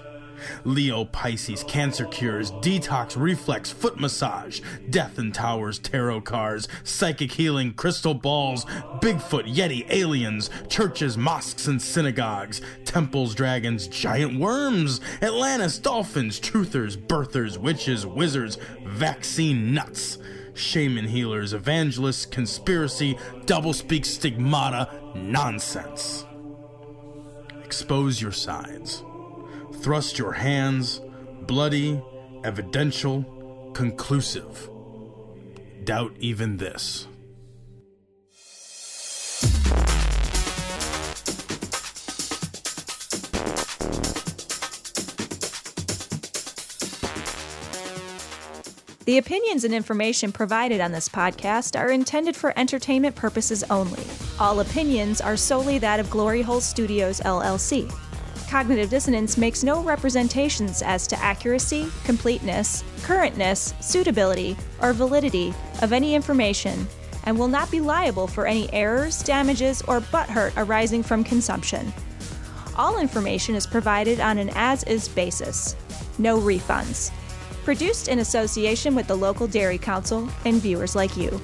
Speaker 11: Leo, Pisces, cancer cures, detox, reflex, foot massage, death in towers, tarot cards, psychic healing, crystal balls, Bigfoot, Yeti, aliens, churches, mosques and synagogues, temples, dragons, giant worms, Atlantis, dolphins, truthers, birthers, witches, wizards, vaccine nuts, shaman healers, evangelists, conspiracy, doublespeak, stigmata, nonsense. Expose your sides. Thrust your hands, bloody, evidential, conclusive. Doubt even this.
Speaker 1: The opinions and information provided on this podcast are intended for entertainment purposes only. All opinions are solely that of Glory Hole Studios, LLC. Cognitive Dissonance makes no representations as to accuracy, completeness, currentness, suitability, or validity of any information, and will not be liable for any errors, damages, or butthurt arising from consumption. All information is provided on an as-is basis. No refunds. Produced in association with the local Dairy Council and viewers like you.